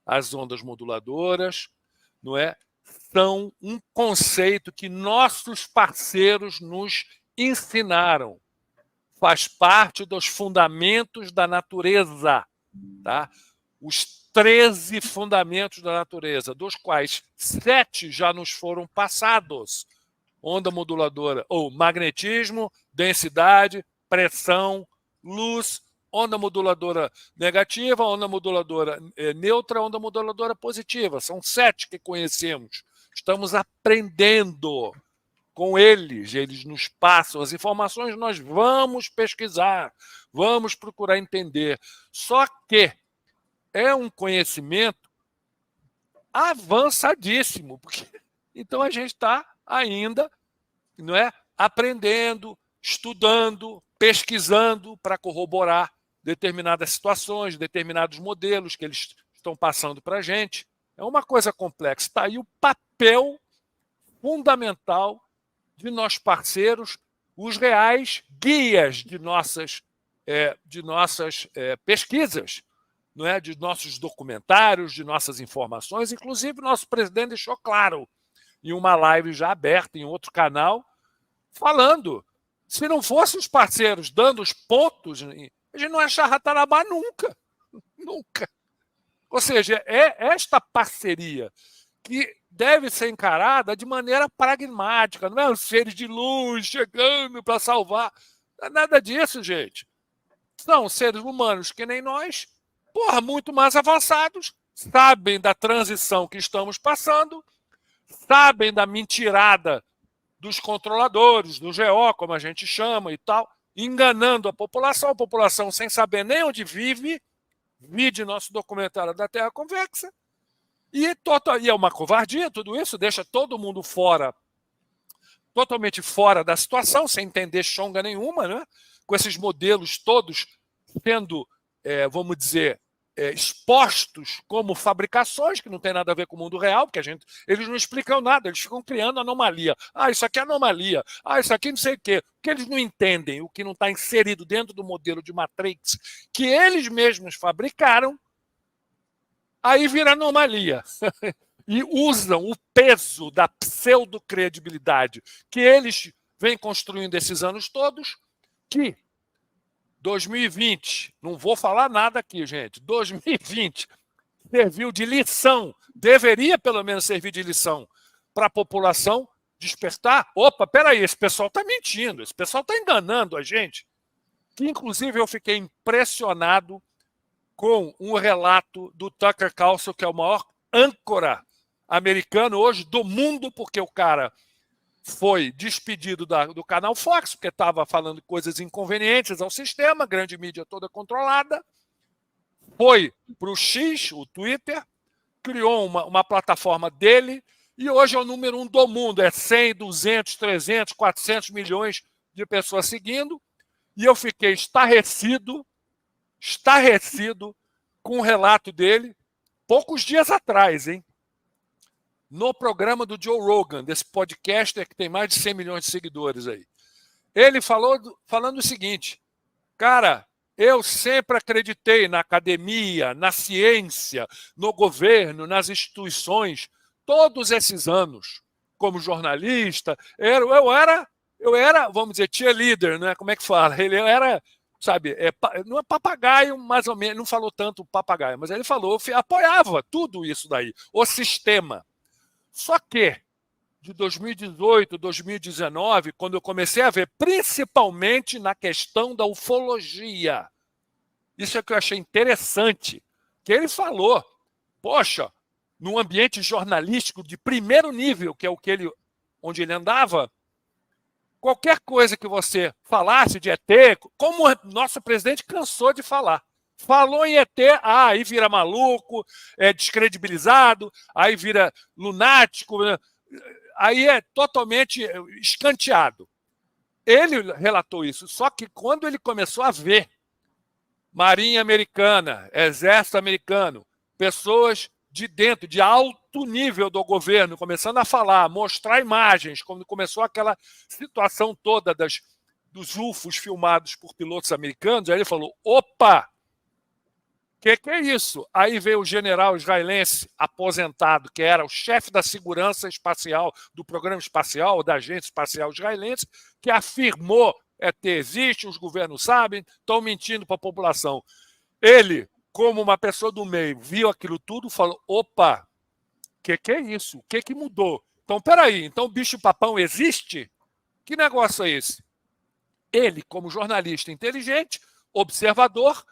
As ondas moduladoras, não é, são um conceito que nossos parceiros nos ensinaram. Faz parte dos fundamentos da natureza, tá? Os 13 fundamentos da natureza, dos quais 7 já nos foram passados. Onda moduladora, ou magnetismo, densidade, pressão, luz, onda moduladora negativa, onda moduladora neutra, onda moduladora positiva. São 7 que conhecemos. Estamos aprendendo com eles nos passam as informações, nós vamos pesquisar, vamos procurar entender. Só que é um conhecimento avançadíssimo, porque então a gente está ainda, não é, aprendendo, estudando, pesquisando para corroborar determinadas situações, determinados modelos que eles estão passando para a gente. É uma coisa complexa. Está aí o papel fundamental de nossos parceiros, os reais guias de nossas pesquisas, não é? De nossos documentários, de nossas informações. Inclusive, o nosso presidente deixou claro em uma live já aberta em outro canal, falando, se não fossem os parceiros dando os pontos, a gente não ia achar Ratanabá nunca. Nunca. Ou seja, é esta parceria que deve ser encarada de maneira pragmática, não é os seres de luz chegando para salvar. Não é nada disso, gente. São seres humanos que nem nós, muito mais avançados, sabem da transição que estamos passando, sabem da mentirada dos controladores, do GO, como a gente chama e tal, enganando a população sem saber nem onde vive, vide nosso documentário da Terra Convexa, e é uma covardia tudo isso, deixa todo mundo fora, totalmente fora da situação, sem entender chonga nenhuma, né? Com esses modelos todos sendo, vamos dizer, expostos como fabricações, que não tem nada a ver com o mundo real, porque eles não explicam nada, eles ficam criando anomalia. Isso aqui é anomalia. Isso aqui não sei o quê. Porque eles não entendem o que não está inserido dentro do modelo de Matrix que eles mesmos fabricaram, aí vira anomalia. E usam o peso da pseudo-credibilidade que eles vêm construindo esses anos todos, que 2020, não vou falar nada aqui, gente, 2020 serviu de lição, deveria pelo menos servir de lição para a população despertar. Opa, peraí, esse pessoal está mentindo, esse pessoal está enganando a gente. Que, inclusive, eu fiquei impressionado com um relato do Tucker Carlson, que é o maior âncora americano hoje do mundo, porque o cara foi despedido do canal Fox, porque estava falando coisas inconvenientes ao sistema, grande mídia toda controlada, foi para o X, o Twitter, criou uma plataforma dele, e hoje é o número 1 do mundo, é 100, 200, 300, 400 milhões de pessoas seguindo, e eu fiquei estarrecido com o relato dele, poucos dias atrás, hein? No programa do Joe Rogan, desse podcaster que tem mais de 100 milhões de seguidores aí. Ele falando o seguinte, cara, eu sempre acreditei na academia, na ciência, no governo, nas instituições, todos esses anos, como jornalista, eu era, vamos dizer, cheerleader, né? Como é que fala? Ele era, sabe, não é papagaio, mais ou menos, não falou tanto papagaio, mas ele falou, apoiava tudo isso daí, o sistema. Só que, de 2018, 2019, quando eu comecei a ver, principalmente na questão da ufologia, isso é que eu achei interessante, que ele falou, poxa, num ambiente jornalístico de primeiro nível, que é onde ele andava, qualquer coisa que você falasse de ET, como o nosso presidente cansou de falar, falou em ET, aí vira maluco, é descredibilizado, aí vira lunático, aí é totalmente escanteado. Ele relatou isso, só que quando ele começou a ver Marinha Americana, Exército Americano, pessoas de dentro, de alto nível do governo, começando a falar, mostrar imagens, quando começou aquela situação toda dos UFOs filmados por pilotos americanos, aí ele falou, opa, o que é isso? Aí veio o general israelense aposentado, que era o chefe da segurança espacial, do programa espacial, da agência espacial israelense, que afirmou, ET existe, os governos sabem, estão mentindo para a população. Ele, como uma pessoa do meio, viu aquilo tudo e falou, opa, o que é isso? O que mudou? Então, peraí, então o bicho-papão existe? Que negócio é esse? Ele, como jornalista inteligente, observador,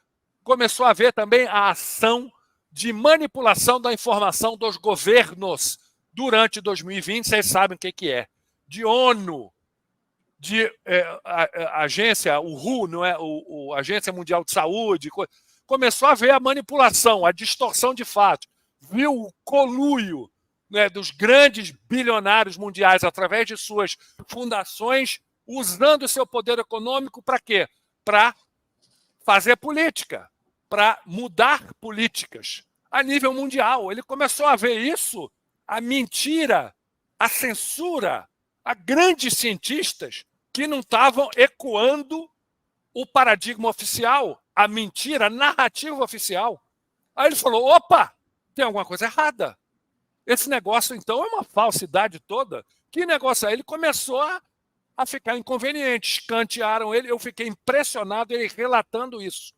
começou a ver também a ação de manipulação da informação dos governos durante 2020, vocês sabem o que é. De ONU, de agência, o WHO, não é? Agência Mundial de Saúde, começou a ver a manipulação, a distorção de fatos. Viu o conluio, né, dos grandes bilionários mundiais através de suas fundações, usando o seu poder econômico para quê? Para fazer política, para mudar políticas a nível mundial. Ele começou a ver isso, a mentira, a censura, a grandes cientistas que não estavam ecoando o paradigma oficial, a mentira, a narrativa oficial. Aí ele falou, opa, tem alguma coisa errada. Esse negócio, então, é uma falsidade toda. Que negócio é? Ele começou a ficar inconveniente, escantearam ele, eu fiquei impressionado ele relatando isso.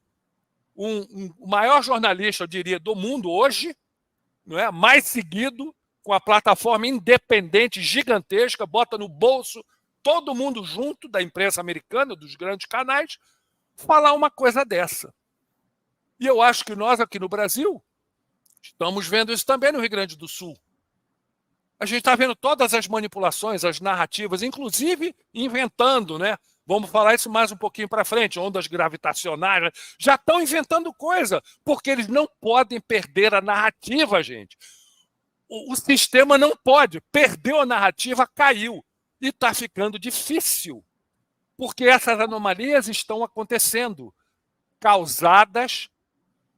O maior jornalista, eu diria, do mundo hoje, não é? Mais seguido, com a plataforma independente, gigantesca, bota no bolso todo mundo junto da imprensa americana, dos grandes canais, falar uma coisa dessa. E eu acho que nós aqui no Brasil estamos vendo isso também no Rio Grande do Sul. A gente está vendo todas as manipulações, as narrativas, inclusive inventando, né? Vamos falar isso mais um pouquinho para frente, ondas gravitacionais, já estão inventando coisa, porque eles não podem perder a narrativa, gente. O sistema não pode, perdeu a narrativa, caiu. E está ficando difícil, porque essas anomalias estão acontecendo, causadas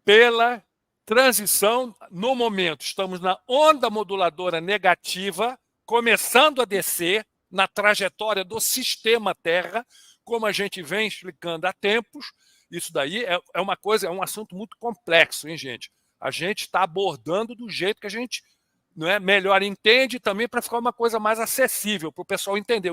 pela transição no momento. Estamos na onda moduladora negativa, começando a descer na trajetória do sistema Terra, como a gente vem explicando há tempos. Isso daí é uma coisa, é um assunto muito complexo, hein, gente? A gente está abordando do jeito que a gente, não é, melhor entende, também para ficar uma coisa mais acessível para o pessoal entender.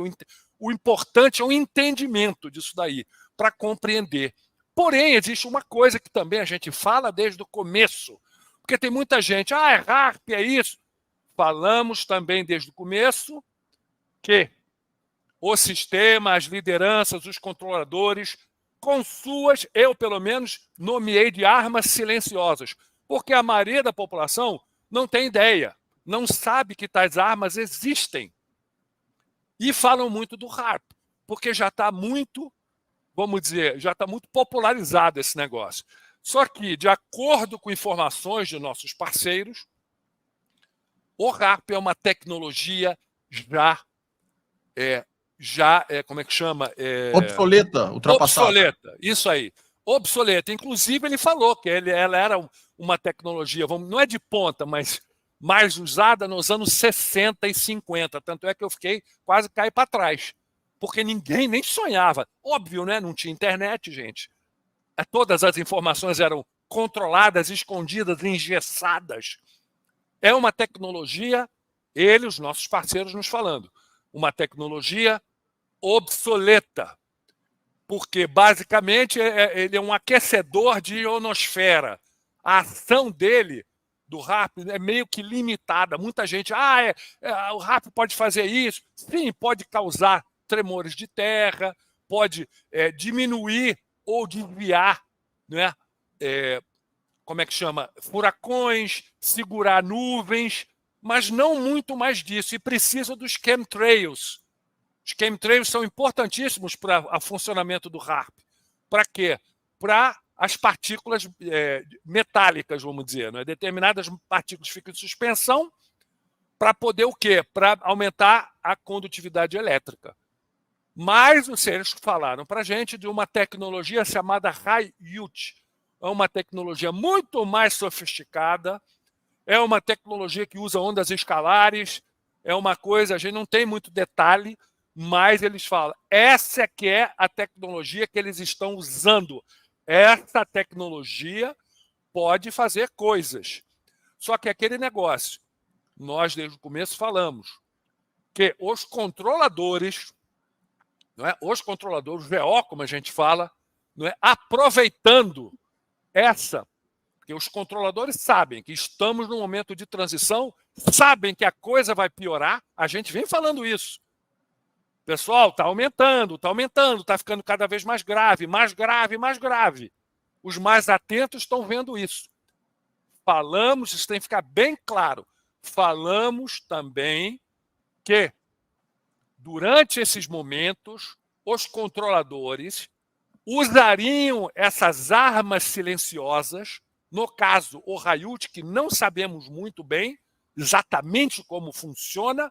O importante é o entendimento disso daí, para compreender. Porém, existe uma coisa que também a gente fala desde o começo, porque tem muita gente, é HAARP, é isso. Falamos também desde o começo que o sistema, as lideranças, os controladores, com suas, eu pelo menos nomeei de armas silenciosas, porque a maioria da população não tem ideia, não sabe que tais armas existem. E falam muito do HAARP, porque já está muito, vamos dizer, já está muito popularizado esse negócio. Só que, de acordo com informações de nossos parceiros, o HAARP é uma tecnologia como é que chama? Obsoleta, ultrapassada. Obsoleta, isso aí. Obsoleta. Inclusive, ele falou que ela era uma tecnologia, não é de ponta, mas mais usada nos anos 60 e 50. Tanto é que eu quase caí para trás. Porque ninguém nem sonhava. Óbvio, né? Não tinha internet, gente. Todas as informações eram controladas, escondidas, engessadas. É uma tecnologia, os nossos parceiros nos falando, uma tecnologia obsoleta. Porque, basicamente, ele é um aquecedor de ionosfera. A ação dele, do HAARP, é meio que limitada. Muita gente, o HAARP pode fazer isso. Sim, pode causar tremores de terra, pode diminuir ou desviar, né? Como é que chama? Furacões, segurar nuvens, mas não muito mais disso. E precisa dos chemtrails. Os chemtrails são importantíssimos para o funcionamento do HAARP. Para quê? Para as partículas metálicas, vamos dizer. Né? Determinadas partículas ficam em suspensão para poder o quê? Para aumentar a condutividade elétrica. Mas eles falaram para a gente de uma tecnologia chamada HiUT. É uma tecnologia muito mais sofisticada, é uma tecnologia que usa ondas escalares, é uma coisa, a gente não tem muito detalhe, mas eles falam, essa é que é a tecnologia que eles estão usando. Essa tecnologia pode fazer coisas. Só que aquele negócio, nós desde o começo falamos, que os controladores, não é? Os controladores, VO, como a gente fala, não é? Aproveitando porque os controladores sabem que estamos num momento de transição, sabem que a coisa vai piorar, a gente vem falando isso. Pessoal, está aumentando, está ficando cada vez mais grave, mais grave, mais grave. Os mais atentos estão vendo isso. Falamos, isso tem que ficar bem claro, falamos também que, durante esses momentos, os controladores usariam essas armas silenciosas, no caso, o Ryut, que não sabemos muito bem exatamente como funciona,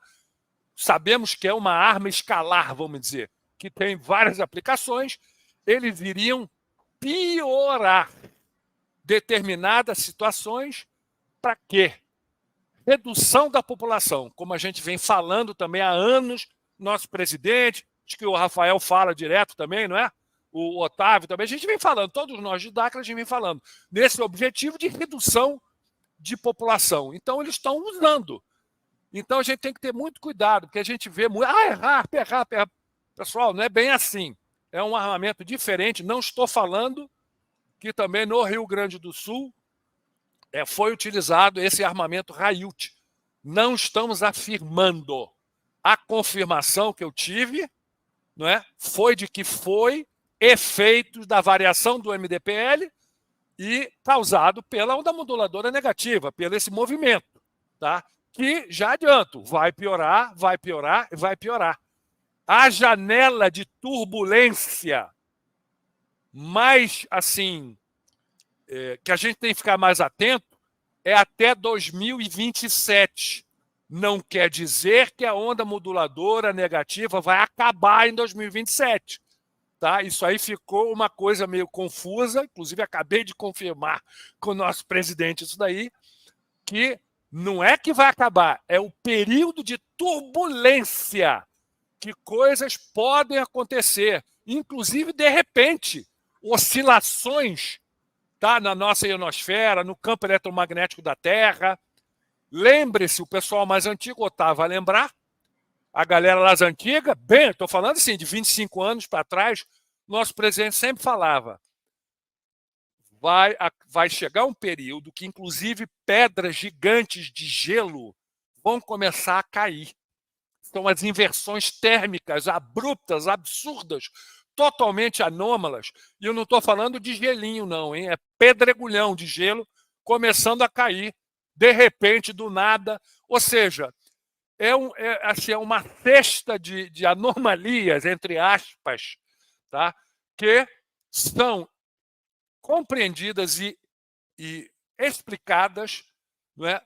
sabemos que é uma arma escalar, vamos dizer, que tem várias aplicações, eles iriam piorar determinadas situações. Para quê? Redução da população, como a gente vem falando também há anos, nosso presidente, acho que o Rafael fala direto também, não é? O Otávio também, a gente vem falando, todos nós de Dakar, a gente vem falando, nesse objetivo de redução de população. Então, eles estão usando. Então, a gente tem que ter muito cuidado, porque a gente vê muito, errar. Pessoal, não é bem assim. É um armamento diferente. Não estou falando que também no Rio Grande do Sul foi utilizado esse armamento Ryut. Não estamos afirmando. A confirmação que eu tive, não é, foi de que foi efeitos da variação do MDPL e causado pela onda moduladora negativa, pelo esse movimento, tá? Que, já adianto, vai piorar, vai piorar e vai piorar. A janela de turbulência mais, assim, que a gente tem que ficar mais atento é até 2027. Não quer dizer que a onda moduladora negativa vai acabar em 2027. Tá? Isso aí ficou uma coisa meio confusa, inclusive acabei de confirmar com o nosso presidente isso daí, que não é que vai acabar, é o período de turbulência, que coisas podem acontecer, inclusive, de repente, oscilações, tá, na nossa ionosfera, no campo eletromagnético da Terra. Lembre-se, o pessoal mais antigo, Otávio, vai lembrar, a galera lá antiga, bem, estou falando assim, de 25 anos para trás, nosso presidente sempre falava, vai chegar um período que, inclusive, pedras gigantes de gelo vão começar a cair. São as inversões térmicas abruptas, absurdas, totalmente anômalas. E eu não estou falando de gelinho, não, hein? É pedregulhão de gelo começando a cair, de repente, do nada. Ou seja, é uma cesta de anomalias, entre aspas, tá? Que são compreendidas e explicadas, não é,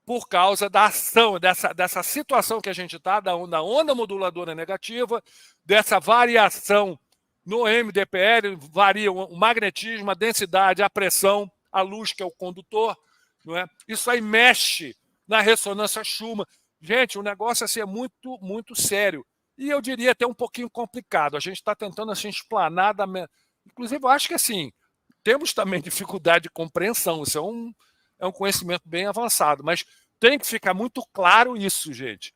por causa da ação, dessa situação que a gente está, da onda moduladora negativa, dessa variação no MDPL, varia o magnetismo, a densidade, a pressão, a luz, que é o condutor. Não é? Isso aí mexe na ressonância Schumann. Gente, o negócio assim, é muito, muito sério. E eu diria até um pouquinho complicado. A gente está tentando assim, explanar. Inclusive, eu acho que assim, temos também dificuldade de compreensão. Isso é um conhecimento bem avançado. Mas tem que ficar muito claro isso, gente.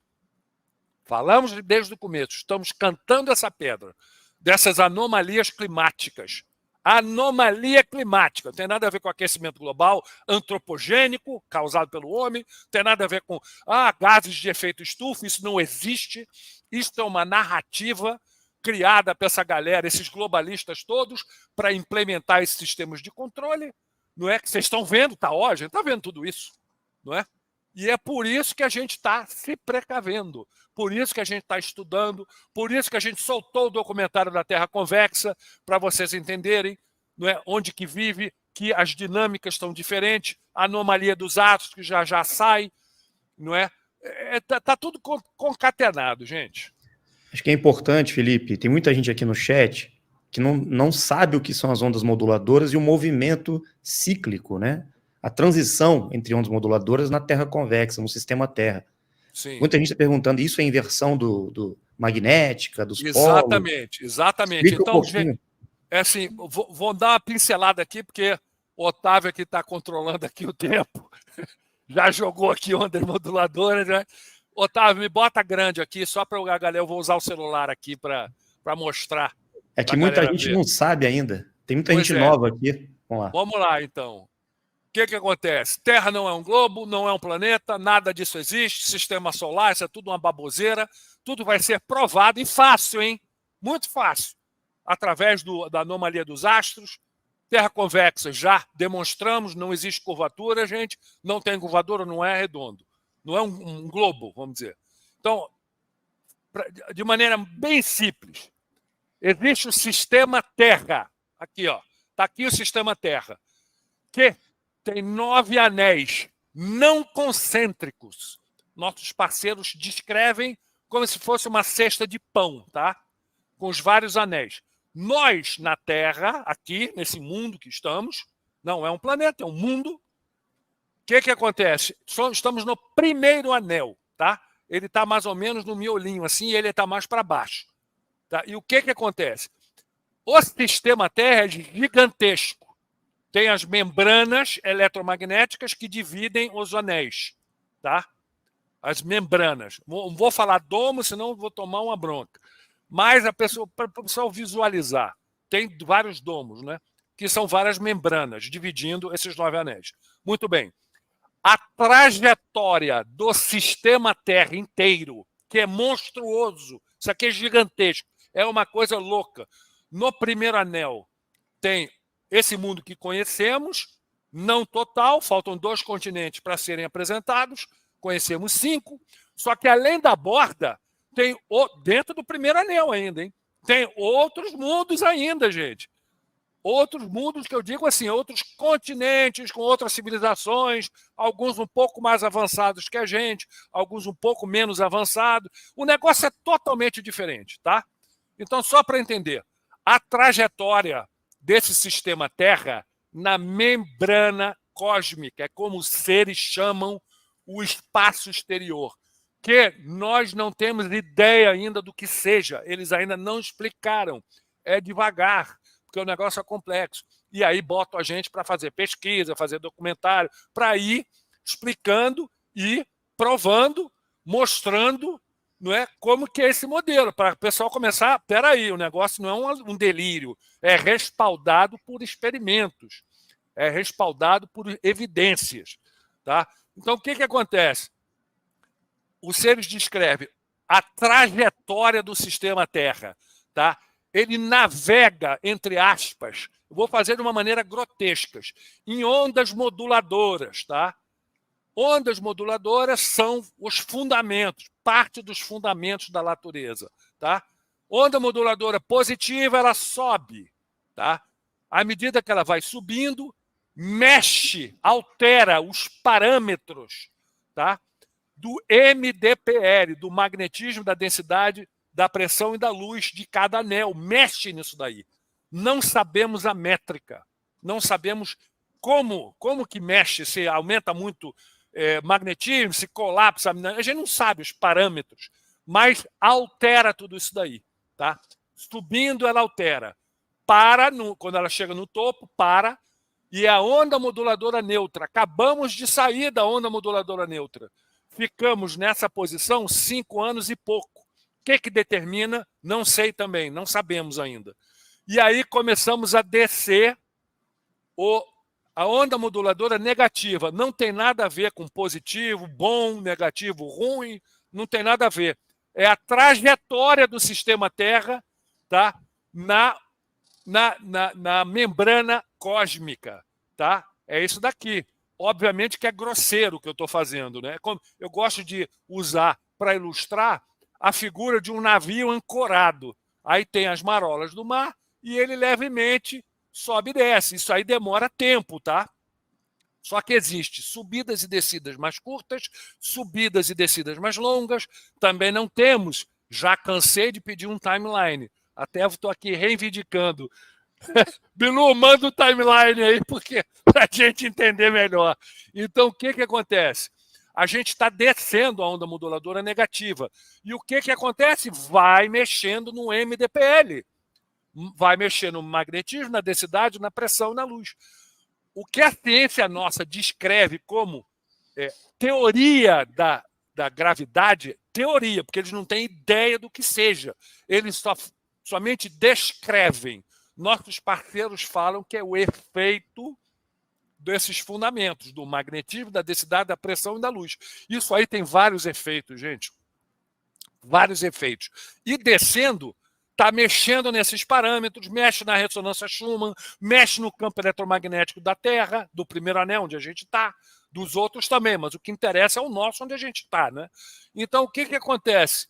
Falamos desde o começo. Estamos cantando essa pedra. Dessas anomalias climáticas. Anomalia climática. Não tem nada a ver com aquecimento global antropogênico, causado pelo homem. Não tem nada a ver com gases de efeito estufa. Isso não existe. Isso é uma narrativa criada por essa galera, esses globalistas todos, para implementar esses sistemas de controle. Não é que vocês estão vendo, tá? Ó, a gente está vendo tudo isso. Não é? E é por isso que a gente está se precavendo, por isso que a gente está estudando, por isso que a gente soltou o documentário da Terra Convexa, para vocês entenderem, não é, onde que vive, que as dinâmicas estão diferentes, a anomalia dos átomos que já sai, não é? Tá tudo concatenado, gente. Acho que é importante, Felipe, tem muita gente aqui no chat que não sabe o que são as ondas moduladoras e o movimento cíclico, né? A transição entre ondas moduladoras na Terra convexa, no sistema Terra. Sim. Muita gente está perguntando, isso é inversão do magnética, dos polos. Exatamente. Explica Então, um pouquinho. gente, é assim, vou dar uma pincelada aqui, porque o Otávio aqui está controlando aqui o tempo. Já jogou aqui ondas moduladoras, né? Otávio, me bota grande aqui, só para a galera, eu vou usar o celular aqui para mostrar. É que muita gente não sabe ainda. Tem muita gente nova aqui. Vamos lá. Vamos lá, então. O que acontece? Terra não é um globo, não é um planeta, nada disso existe, sistema solar, isso é tudo uma baboseira, tudo vai ser provado e fácil, hein? Muito fácil. Através da anomalia dos astros, Terra convexa, já demonstramos, não existe curvatura, gente, não tem curvatura, não é redondo, não é um globo, vamos dizer. Então, de maneira bem simples, existe o sistema Terra, aqui, ó, está aqui o sistema Terra, que tem 9 anéis não concêntricos. Nossos parceiros descrevem como se fosse uma cesta de pão, tá? Com os vários anéis. Nós, na Terra, aqui, nesse mundo que estamos, não é um planeta, é um mundo. O que acontece? Estamos no primeiro anel, tá? Ele está mais ou menos no miolinho, assim, e ele está mais para baixo. Tá? E o que acontece? O sistema Terra é gigantesco. Tem as membranas eletromagnéticas que dividem os anéis, tá? As membranas. Não vou falar domo, senão vou tomar uma bronca. Mas para o pessoal visualizar, tem vários domos, né? Que são várias membranas dividindo esses 9 anéis. Muito bem. A trajetória do sistema Terra inteiro, que é monstruoso, isso aqui é gigantesco, é uma coisa louca. No primeiro anel tem esse mundo que conhecemos, não total, faltam 2 continentes para serem apresentados, conhecemos 5, só que além da borda, tem dentro do primeiro anel ainda, hein? Tem outros mundos ainda, gente. Outros mundos que eu digo assim, outros continentes com outras civilizações, alguns um pouco mais avançados que a gente, alguns um pouco menos avançados. O negócio é totalmente diferente, tá? Então, só para entender, a trajetória desse sistema Terra na membrana cósmica, é como os seres chamam o espaço exterior, que nós não temos ideia ainda do que seja, eles ainda não explicaram, é devagar, porque o negócio é complexo. E aí botam a gente para fazer pesquisa, fazer documentário, para ir explicando e provando, mostrando, não é, como que é esse modelo, para o pessoal começar, peraí, o negócio não é um delírio, é respaldado por experimentos, é respaldado por evidências. Tá? Então, o que acontece? Os seres descrevem a trajetória do sistema Terra. Tá? Ele navega, entre aspas, vou fazer de uma maneira grotesca, em ondas moduladoras. Tá? Ondas moduladoras são os fundamentos, parte dos fundamentos da natureza. Tá? Onda moduladora positiva, ela sobe. Tá? À medida que ela vai subindo, mexe, altera os parâmetros, tá? Do MDPL, do magnetismo, da densidade, da pressão e da luz de cada anel. Mexe nisso daí. Não sabemos a métrica. Não sabemos como que mexe, se aumenta muito magnetismo, se colapsa. A gente não sabe os parâmetros, mas altera tudo isso daí. Tá? Subindo, ela altera. Quando ela chega no topo, para, e a onda moduladora neutra. Acabamos de sair da onda moduladora neutra. Ficamos nessa posição 5 anos e pouco. O que determina? Não sei também, não sabemos ainda. E aí começamos a descer a onda moduladora negativa. Não tem nada a ver com positivo, bom, negativo, ruim, não tem nada a ver. É a trajetória do sistema Terra, tá? na membrana cósmica. Tá? É isso daqui. Obviamente que é grosseiro o que eu estou fazendo. Né? Eu gosto de usar, para ilustrar, a figura de um navio ancorado. Aí tem as marolas do mar e ele levemente sobe e desce. Isso aí demora tempo, tá? Só que existe subidas e descidas mais curtas, subidas e descidas mais longas. Também não temos. Já cansei de pedir um timeline. Até estou aqui reivindicando. Bilu, manda o timeline aí, porque para a gente entender melhor. Então, o que acontece? a gente está descendo a onda moduladora negativa. E o que acontece? Vai mexendo no MDPL. Vai mexer no magnetismo, na densidade, na pressão, na luz. O que a ciência nossa descreve como teoria da gravidade, teoria, porque eles não têm ideia do que seja. Eles somente descrevem. Nossos parceiros falam que é o efeito desses fundamentos, do magnetismo, da densidade, da pressão e da luz. Isso aí tem vários efeitos, gente. Vários efeitos. E descendo, está mexendo nesses parâmetros, mexe na ressonância Schumann, mexe no campo eletromagnético da Terra, do primeiro anel, onde a gente está, dos outros também, mas o que interessa é o nosso, onde a gente está, né? Então, o que acontece?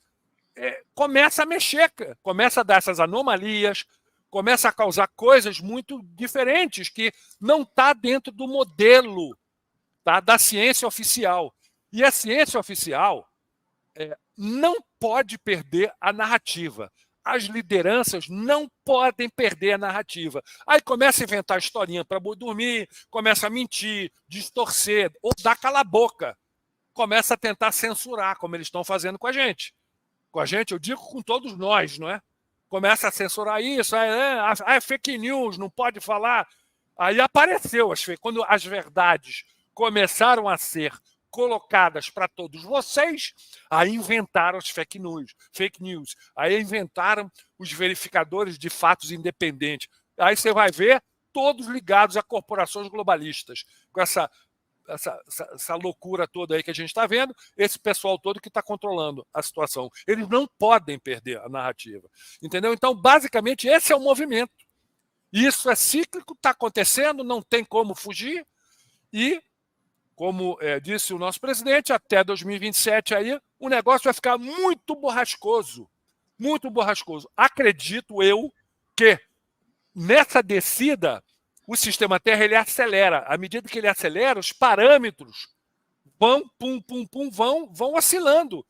Começa a mexer, começa a dar essas anomalias, começa a causar coisas muito diferentes que não está dentro do modelo, tá, da ciência oficial. E a ciência oficial não pode perder a narrativa. As lideranças não podem perder a narrativa. Aí começa a inventar historinha para dormir, começa a mentir, distorcer, ou dar cala a boca. Começa a tentar censurar, como eles estão fazendo com a gente. Com a gente, eu digo com todos nós, não é? Começa a censurar isso, é fake news, não pode falar. Aí apareceu, quando as verdades começaram a ser colocadas para todos vocês, aí inventaram os fake news, aí inventaram os verificadores de fatos independentes. Aí você vai ver todos ligados a corporações globalistas, com essa loucura toda aí que a gente está vendo, esse pessoal todo que está controlando a situação. Eles não podem perder a narrativa. Entendeu? Então, basicamente, esse é o movimento. Isso é cíclico, está acontecendo, não tem como fugir. E, como disse o nosso presidente, até 2027 aí, o negócio vai ficar muito borrascoso. Muito borrascoso. Acredito eu que nessa descida o sistema Terra ele acelera. À medida que ele acelera, os parâmetros vão, vão oscilando,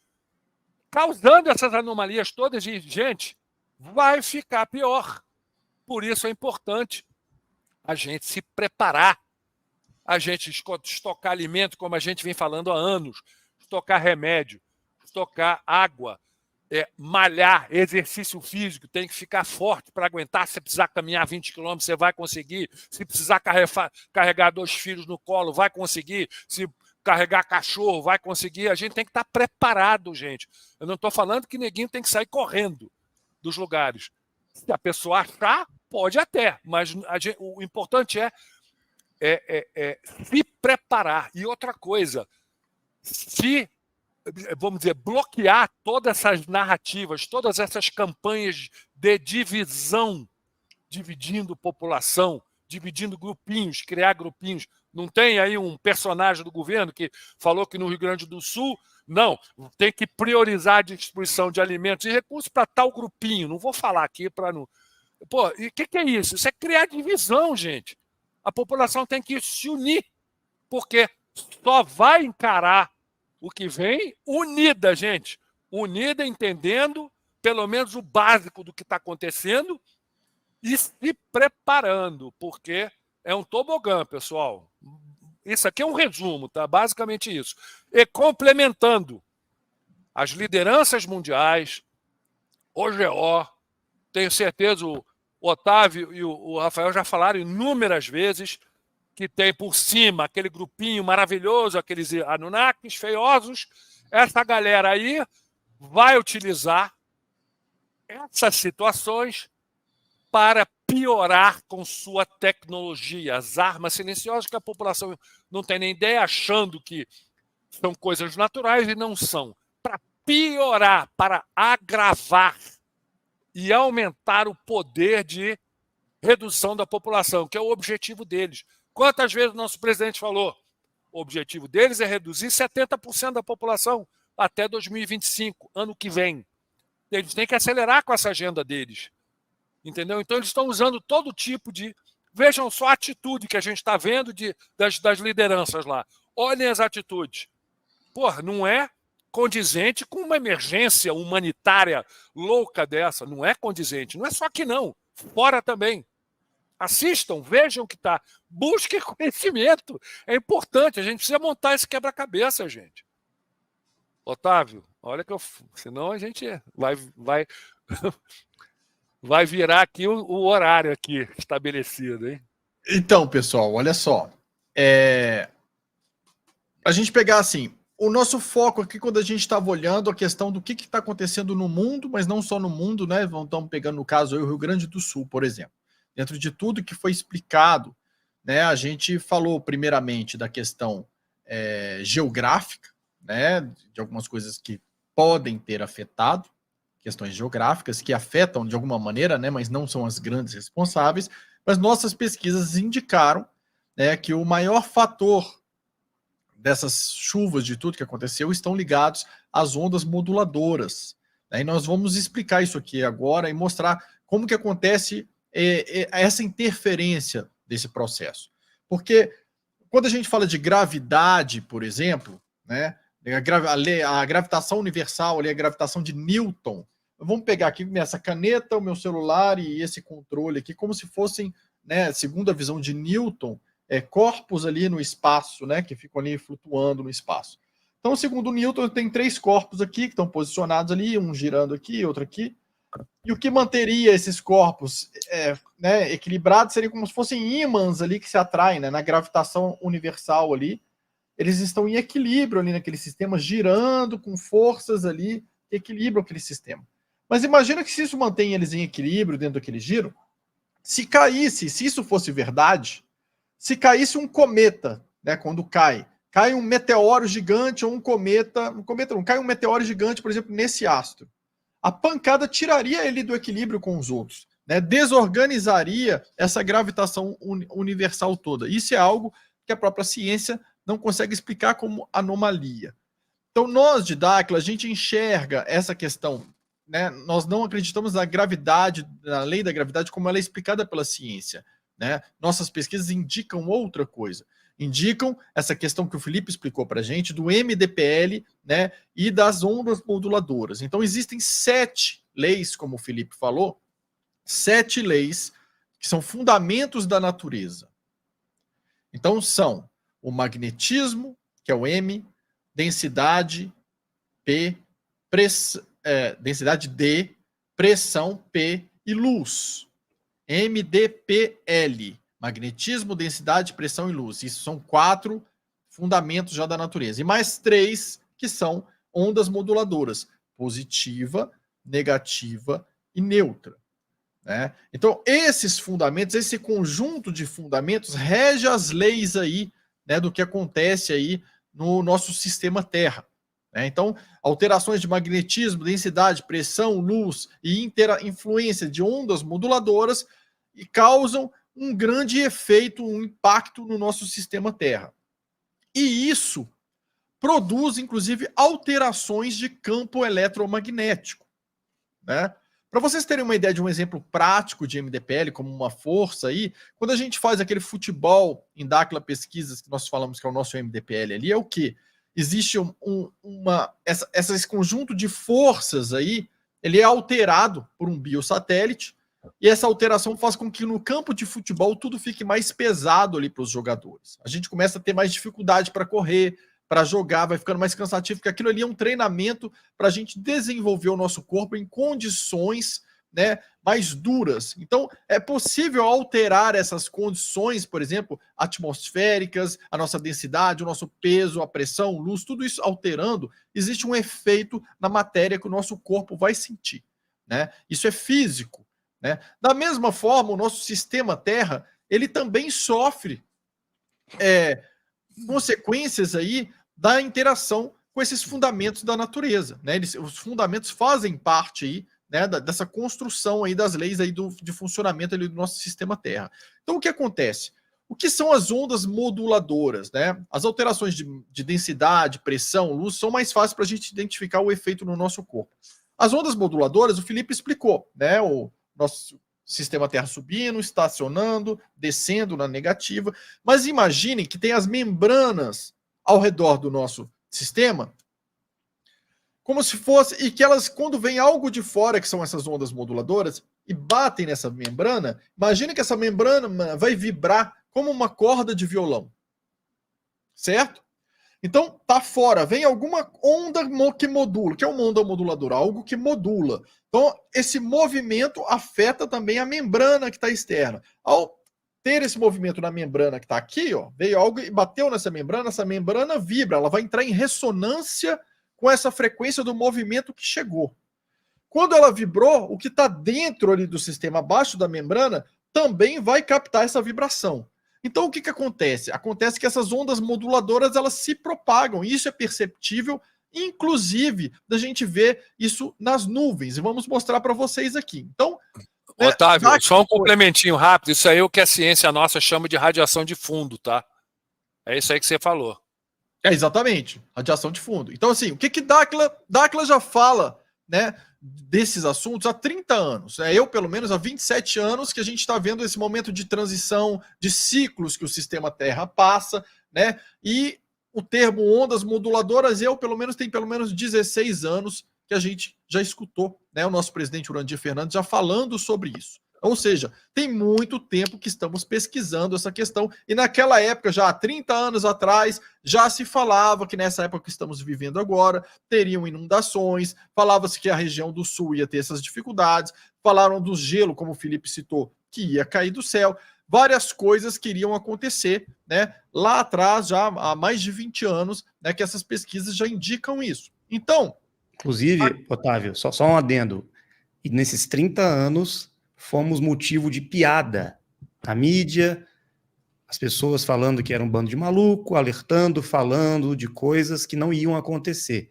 causando essas anomalias todas. E, gente, vai ficar pior. Por isso é importante a gente se preparar, a gente estocar alimento, como a gente vem falando há anos, estocar remédio, estocar água, malhar, exercício físico, tem que ficar forte para aguentar. Se precisar caminhar 20 km, você vai conseguir. Se precisar carregar 2 filhos no colo, vai conseguir. Se carregar cachorro, vai conseguir. A gente tem que estar preparado, gente. Eu não estou falando que neguinho tem que sair correndo dos lugares. Se a pessoa achar, pode até, mas o importante é se preparar. E outra coisa, vamos dizer, bloquear todas essas narrativas, todas essas campanhas de divisão, dividindo população, dividindo grupinhos, criar grupinhos. Não tem aí um personagem do governo que falou que no Rio Grande do Sul, não, tem que priorizar a distribuição de alimentos e recursos para tal grupinho. Não vou falar aqui para não... Pô, e o que é isso? Isso é criar divisão, gente. A população tem que se unir, porque só vai encarar o que vem unida, gente. Unida, entendendo pelo menos o básico do que está acontecendo e se preparando, porque é um tobogã, pessoal. Isso aqui é um resumo, tá? Basicamente isso. E complementando as lideranças mundiais, o GO, tenho certeza o Otávio e o Rafael já falaram inúmeras vezes que tem por cima aquele grupinho maravilhoso, aqueles Anunnakis feiosos. Essa galera aí vai utilizar essas situações para piorar com sua tecnologia, as armas silenciosas que a população não tem nem ideia, achando que são coisas naturais e não são. Para piorar, para agravar e aumentar o poder de redução da população, que é o objetivo deles. Quantas vezes o nosso presidente falou? O objetivo deles é reduzir 70% da população até 2025, ano que vem. Eles têm que acelerar com essa agenda deles. Entendeu? Então, eles estão usando todo tipo de... Vejam só a atitude que a gente está vendo das lideranças lá. Olhem as atitudes. Porra, não é condizente com uma emergência humanitária louca dessa. Não é condizente. Não é só aqui, não. Fora também. Assistam, vejam o que está. Busquem conhecimento. É importante, a gente precisa montar esse quebra-cabeça, gente. Otávio, olha que senão a gente vai virar aqui o horário aqui estabelecido, hein? Então, pessoal, olha só. A gente pegar assim, o nosso foco aqui, quando a gente estava olhando a questão do que está acontecendo no mundo, mas não só no mundo, né? Estamos pegando, no caso, o Rio Grande do Sul, por exemplo. Dentro de tudo que foi explicado, né? A gente falou primeiramente da questão geográfica, né? De algumas coisas que podem ter afetado, questões geográficas que afetam de alguma maneira, né? Mas não são as grandes responsáveis. Mas nossas pesquisas indicaram, né, que o maior fator dessas chuvas, de tudo que aconteceu, estão ligados às ondas moduladoras. E nós vamos explicar isso aqui agora e mostrar como que acontece essa interferência desse processo. Porque quando a gente fala de gravidade, por exemplo, né, a gravitação universal, a gravitação de Newton, vamos pegar aqui essa caneta, o meu celular e esse controle aqui, como se fossem, né, segundo a visão de Newton, corpos ali no espaço, né, que ficam ali flutuando no espaço. Então, segundo Newton, tem 3 corpos aqui que estão posicionados ali, um girando aqui, outro aqui. E o que manteria esses corpos né, equilibrados seria como se fossem ímãs ali que se atraem, né, na gravitação universal ali. Eles estão em equilíbrio ali naquele sistema, girando com forças ali que equilibram aquele sistema. Mas imagina que se isso mantém eles em equilíbrio dentro daquele giro, se caísse, se isso fosse verdade, se caísse um cometa, né, quando cai um meteoro gigante ou um cometa não, cai um meteoro gigante, por exemplo, nesse astro, a pancada tiraria ele do equilíbrio com os outros, né, desorganizaria essa gravitação universal toda. Isso é algo que a própria ciência não consegue explicar como anomalia. Então, nós de Dáquila, a gente enxerga essa questão, né? Nós não acreditamos na gravidade, na lei da gravidade como ela é explicada pela ciência, né? Nossas pesquisas indicam outra coisa. Indicam essa questão que o Felipe explicou para a gente, do MDPL, né, e das ondas moduladoras. Então, existem 7 leis, como o Felipe falou, 7 leis que são fundamentos da natureza. Então, são o magnetismo, que é o M, densidade P, densidade D, pressão P e luz. MDPL, magnetismo, densidade, pressão e luz. Isso são 4 fundamentos já da natureza. E mais 3 que são ondas moduladoras, positiva, negativa e neutra. Né? Então, esses fundamentos, esse conjunto de fundamentos rege as leis aí, né, do que acontece aí no nosso sistema Terra. Né? Então, alterações de magnetismo, densidade, pressão, luz e influência de ondas moduladoras e causam um grande efeito, um impacto no nosso sistema Terra. E isso produz, inclusive, alterações de campo eletromagnético. Né? Para vocês terem uma ideia de um exemplo prático de MDPL como uma força aí, quando a gente faz aquele futebol em Dáquila Pesquisas, que nós falamos que é o nosso MDPL ali, é o quê? Existe esse conjunto de forças aí, ele é alterado por um biosatélite, e essa alteração faz com que no campo de futebol tudo fique mais pesado ali para os jogadores. A gente começa a ter mais dificuldade para correr, para jogar, vai ficando mais cansativo, porque aquilo ali é um treinamento para a gente desenvolver o nosso corpo em condições, né, mais duras. Então, é possível alterar essas condições, por exemplo, atmosféricas, a nossa densidade, o nosso peso, a pressão, luz, tudo isso alterando, existe um efeito na matéria que o nosso corpo vai sentir. Né? Isso é físico. Né? Da mesma forma, o nosso sistema Terra, ele também sofre consequências aí da interação com esses fundamentos da natureza. Né? Os fundamentos fazem parte aí, né, dessa construção aí das leis aí de funcionamento ali do nosso sistema Terra. Então, o que acontece? O que são as ondas moduladoras? Né? As alterações de densidade, pressão, luz, são mais fáceis para a gente identificar o efeito no nosso corpo. As ondas moduladoras, o Felipe explicou, né? O nosso sistema Terra subindo, estacionando, descendo na negativa. Mas imaginem que tem as membranas ao redor do nosso sistema como se fosse, e que elas, quando vem algo de fora, que são essas ondas moduladoras, e batem nessa membrana, imagine que essa membrana vai vibrar como uma corda de violão. Certo? Então, tá fora, vem alguma onda que modula, que é uma onda moduladora, algo que modula. Então, esse movimento afeta também a membrana que está externa. Ao ter esse movimento na membrana que está aqui, ó, veio algo e bateu nessa membrana vibra, ela vai entrar em ressonância com essa frequência do movimento que chegou. Quando ela vibrou, o que está dentro ali do sistema, abaixo da membrana, também vai captar essa vibração. Então, o que acontece? Acontece que essas ondas moduladoras, elas se propagam, e isso é perceptível, inclusive, da gente ver isso nas nuvens, e vamos mostrar para vocês aqui. Então, Otávio, só um complementinho rápido, isso aí é o que a ciência nossa chama de radiação de fundo, tá? É isso aí que você falou. É, exatamente, radiação de fundo. Então, assim, o que Dakla já fala, né, desses assuntos há 30 anos. Eu, pelo menos, há 27 anos que a gente está vendo esse momento de transição, de ciclos que o sistema Terra passa, né? E o termo ondas moduladoras, pelo menos, tem pelo menos 16 anos que a gente já escutou, né? O nosso presidente Urandir Fernandes já falando sobre isso. Ou seja, tem muito tempo que estamos pesquisando essa questão, e naquela época, já há 30 anos atrás, já se falava que nessa época que estamos vivendo agora, teriam inundações, falava-se que a região do sul ia ter essas dificuldades, falaram do gelo, como o Felipe citou, que ia cair do céu, várias coisas que iriam acontecer, né? Lá atrás, já há mais de 20 anos, né, que essas pesquisas já indicam isso. Então... Inclusive, Otávio, só um adendo, e nesses 30 anos... fomos motivo de piada. A mídia, as pessoas falando que era um bando de maluco, alertando, falando de coisas que não iam acontecer.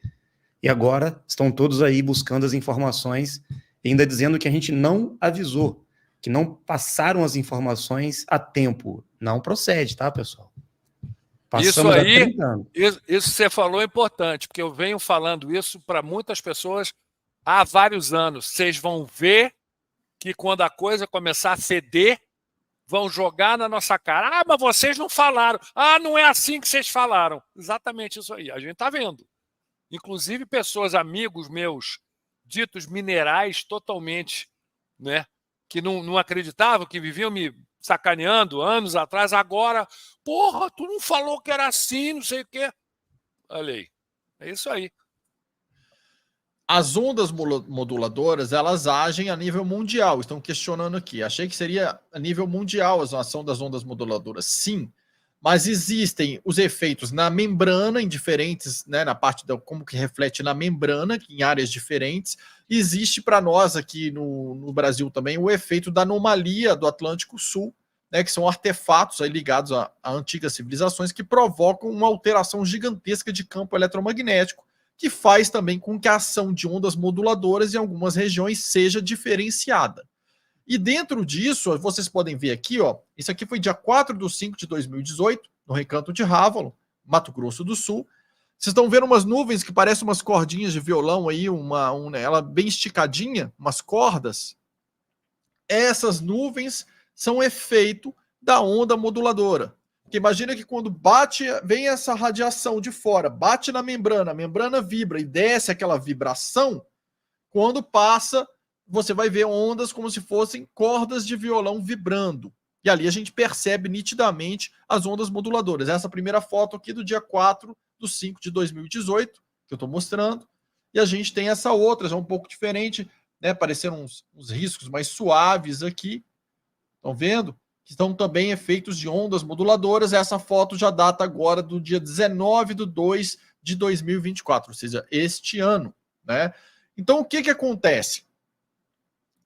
E agora estão todos aí buscando as informações e ainda dizendo que a gente não avisou, que não passaram as informações a tempo. Não procede, tá, pessoal? Passamos isso aí, isso que você falou é importante, porque eu venho falando isso para muitas pessoas há vários anos. Vocês vão ver que quando a coisa começar a ceder, vão jogar na nossa cara. Ah, mas vocês não falaram. Ah, não é assim que vocês falaram. Exatamente isso aí. A gente está vendo. Inclusive pessoas, amigos meus, ditos minerais totalmente, né, que não acreditavam, que viviam me sacaneando anos atrás. Agora, porra, tu não falou que era assim, não sei o quê. Olha aí. É isso aí. As ondas moduladoras, elas agem a nível mundial. Estão questionando aqui. Achei que seria a nível mundial a ação das ondas moduladoras. Sim, mas existem os efeitos na membrana, em diferentes, né, na parte da como que reflete na membrana, em áreas diferentes. Existe para nós aqui no Brasil também o efeito da anomalia do Atlântico Sul, né, que são artefatos aí ligados a antigas civilizações que provocam uma alteração gigantesca de campo eletromagnético, que faz também com que a ação de ondas moduladoras em algumas regiões seja diferenciada. E dentro disso, vocês podem ver aqui, ó, isso aqui foi dia 4/5/2018, no Recanto de Rávalo, Mato Grosso do Sul. Vocês estão vendo umas nuvens que parecem umas cordinhas de violão aí, ela bem esticadinha, umas cordas. Essas nuvens são efeito da onda moduladora. Porque imagina que quando vem essa radiação de fora, bate na membrana, a membrana vibra e desce aquela vibração, quando passa, você vai ver ondas como se fossem cordas de violão vibrando. E ali a gente percebe nitidamente as ondas moduladoras. Essa primeira foto aqui do dia 4/5/2018, que eu estou mostrando, e a gente tem essa outra, já um pouco diferente, né? Pareceram uns riscos mais suaves aqui. Estão vendo? Que estão também efeitos de ondas moduladoras. Essa foto já data agora do dia 19/2/2024, ou seja, este ano, né? Então, o que acontece?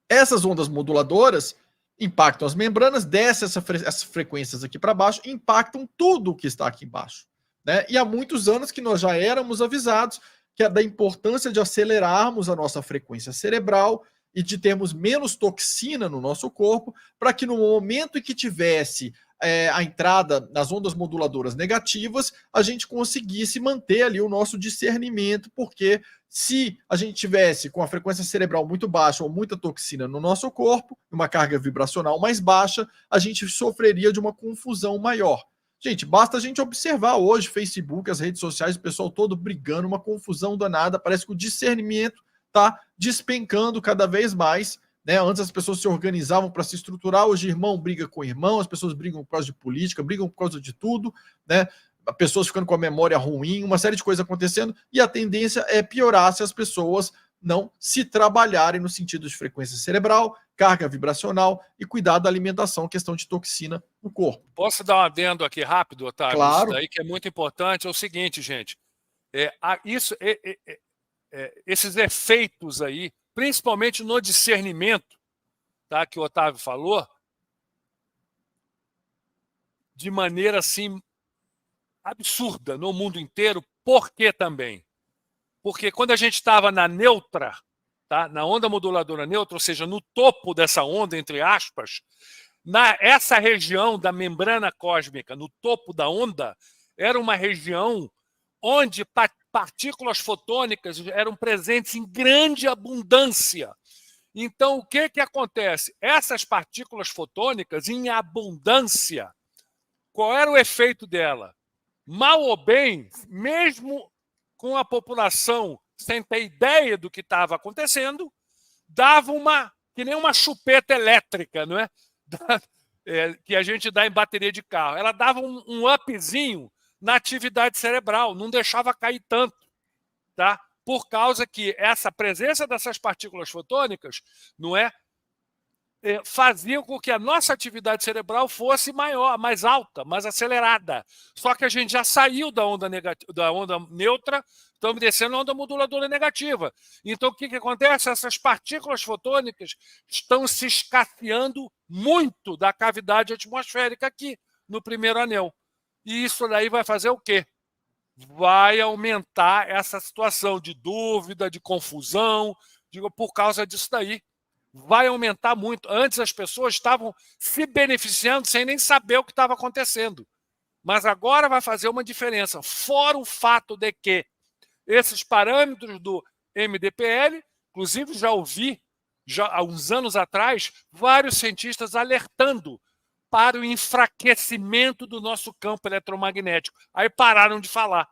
Essas ondas moduladoras impactam as membranas, descem essas frequências aqui para baixo, impactam tudo o que está aqui embaixo, né? E há muitos anos que nós já éramos avisados que é da importância de acelerarmos a nossa frequência cerebral e de termos menos toxina no nosso corpo, para que no momento em que tivesse a entrada nas ondas moduladoras negativas, a gente conseguisse manter ali o nosso discernimento, porque se a gente tivesse com a frequência cerebral muito baixa ou muita toxina no nosso corpo, uma carga vibracional mais baixa, a gente sofreria de uma confusão maior. Gente, basta a gente observar hoje Facebook, as redes sociais, o pessoal todo brigando, uma confusão danada, parece que o discernimento está despencando cada vez mais, né? Antes as pessoas se organizavam para se estruturar, hoje irmão briga com irmão, as pessoas brigam por causa de política, brigam por causa de tudo, né? Pessoas ficando com a memória ruim, uma série de coisas acontecendo, e a tendência é piorar se as pessoas não se trabalharem no sentido de frequência cerebral, carga vibracional e cuidar da alimentação, questão de toxina no corpo. Posso dar um adendo aqui rápido, Otávio? Claro. Isso daí que é muito importante. É o seguinte, gente. Esses efeitos aí, principalmente no discernimento, tá, que o Otávio falou, de maneira assim absurda no mundo inteiro. Por que também? Porque quando a gente estava na neutra, tá, na onda moduladora neutra, ou seja, no topo dessa onda, entre aspas, essa região da membrana cósmica, no topo da onda, era uma região onde partículas fotônicas eram presentes em grande abundância. Então, o que acontece? Essas partículas fotônicas em abundância, qual era o efeito dela? Mal ou bem, mesmo com a população sem ter ideia do que estava acontecendo, dava que nem uma chupeta elétrica, não é? Que a gente dá em bateria de carro. Ela dava um upzinho na atividade cerebral, não deixava cair tanto, tá? Por causa que essa presença dessas partículas fotônicas, não é, faziam com que a nossa atividade cerebral fosse maior, mais alta, mais acelerada. Só que a gente já saiu da onda neutra, estamos descendo a onda moduladora negativa. Então, o que acontece? Essas partículas fotônicas estão se escasseando muito da cavidade atmosférica aqui, no primeiro anel. E isso daí vai fazer o quê? Vai aumentar essa situação de dúvida, de confusão, por causa disso daí. Vai aumentar muito. Antes as pessoas estavam se beneficiando sem nem saber o que estava acontecendo. Mas agora vai fazer uma diferença. Fora o fato de que esses parâmetros do MDPL, inclusive já ouvi, há uns anos atrás, vários cientistas alertando para o enfraquecimento do nosso campo eletromagnético. Aí pararam de falar.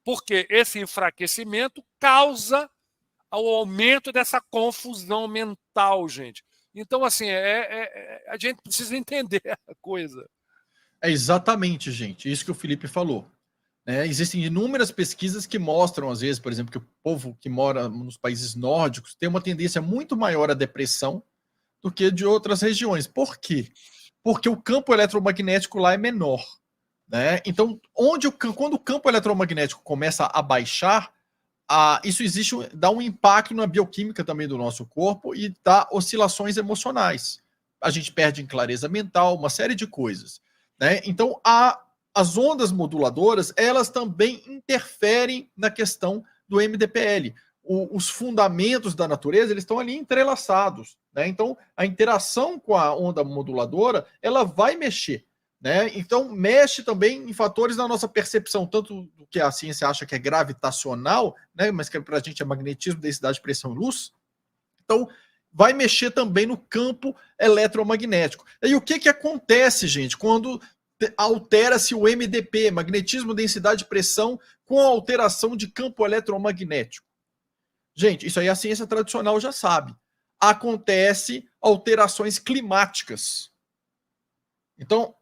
Porque esse enfraquecimento causa ao aumento dessa confusão mental, gente. Então, assim, a gente precisa entender a coisa. É exatamente, gente, isso que o Felipe falou. Existem inúmeras pesquisas que mostram, às vezes, por exemplo, que o povo que mora nos países nórdicos tem uma tendência muito maior à depressão do que de outras regiões. Por quê? Porque o campo eletromagnético lá é menor. Né? Então, quando o campo eletromagnético começa a baixar, isso dá um impacto na bioquímica também do nosso corpo e dá oscilações emocionais. A gente perde em clareza mental, uma série de coisas. Né? Então, as ondas moduladoras, elas também interferem na questão do MDPL. Os fundamentos da natureza, eles estão ali entrelaçados. Né? Então, a interação com a onda moduladora, ela vai mexer. Né? Então, mexe também em fatores da nossa percepção, tanto do que a ciência acha que é gravitacional, né? Mas que para a gente é magnetismo, densidade, pressão e luz. Então, vai mexer também no campo eletromagnético. E o que acontece, gente, quando altera-se o MDP, magnetismo, densidade, pressão, com a alteração de campo eletromagnético? Gente, isso aí a ciência tradicional já sabe. Acontece alterações climáticas. Então,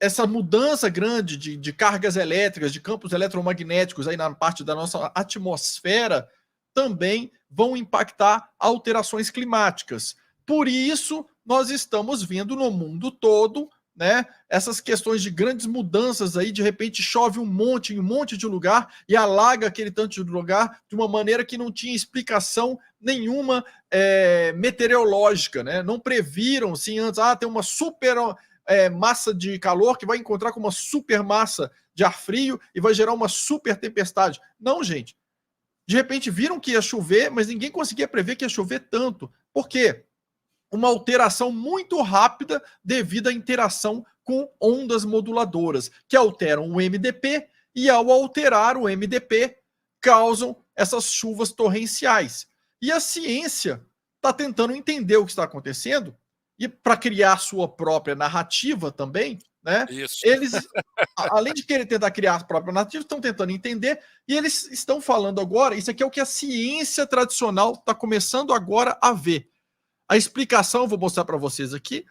essa mudança grande de cargas elétricas, de campos eletromagnéticos aí na parte da nossa atmosfera, também vão impactar alterações climáticas. Por isso, nós estamos vendo no mundo todo, né, essas questões de grandes mudanças aí, de repente chove um monte em um monte de lugar e alaga aquele tanto de lugar de uma maneira que não tinha explicação nenhuma meteorológica, né? Não previram, assim, antes, tem uma super massa de calor que vai encontrar com uma super massa de ar frio e vai gerar uma super tempestade. Não, gente. De repente viram que ia chover, mas ninguém conseguia prever que ia chover tanto. Por quê? Uma alteração muito rápida devido à interação com ondas moduladoras, que alteram o MDP e, ao alterar o MDP, causam essas chuvas torrenciais. E a ciência está tentando entender o que está acontecendo e para criar sua própria narrativa também, né? Isso. Eles, além de querer tentar criar a própria narrativa, estão tentando entender, e eles estão falando agora, isso aqui é o que a ciência tradicional está começando agora a ver. A explicação, eu vou mostrar para vocês aqui,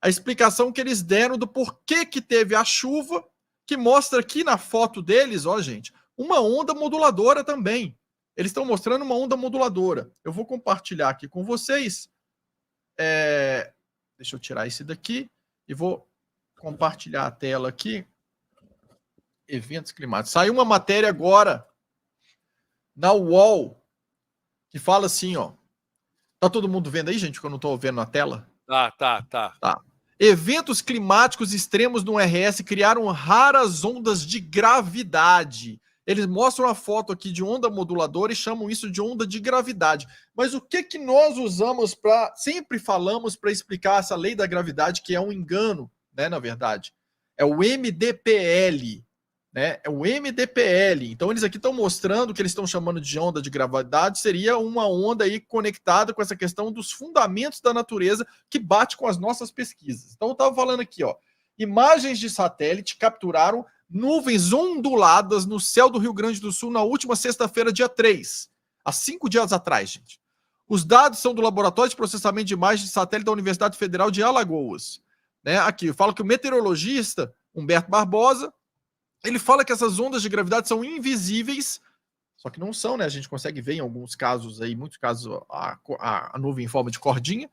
a explicação que eles deram do porquê que teve a chuva, que mostra aqui na foto deles, ó, gente, uma onda moduladora também. Eles estão mostrando uma onda moduladora. Eu vou compartilhar aqui com vocês. Deixa eu tirar esse daqui e vou compartilhar a tela aqui. Eventos climáticos. Saiu uma matéria agora na UOL que fala assim, ó. Tá todo mundo vendo aí, gente, que eu não tô vendo na tela? Tá. Eventos climáticos extremos no RS criaram raras ondas de gravidade. Eles mostram a foto aqui de onda moduladora e chamam isso de onda de gravidade. Mas o que nós usamos para... Sempre falamos para explicar essa lei da gravidade, que é um engano, né, na verdade. É o MDPL, né? É o MDPL. Então eles aqui estão mostrando que eles estão chamando de onda de gravidade seria uma onda aí conectada com essa questão dos fundamentos da natureza que bate com as nossas pesquisas. Então eu estava falando aqui, ó, imagens de satélite capturaram nuvens onduladas no céu do Rio Grande do Sul na última sexta-feira, dia 3, há 5 dias atrás, gente. Os dados são do Laboratório de Processamento de Imagens de Satélite da Universidade Federal de Alagoas. Né? Aqui, eu falo que o meteorologista Humberto Barbosa, ele fala que essas ondas de gravidade são invisíveis, só que não são, né? A gente consegue ver em alguns casos aí, muitos casos, a nuvem em forma de cordinha,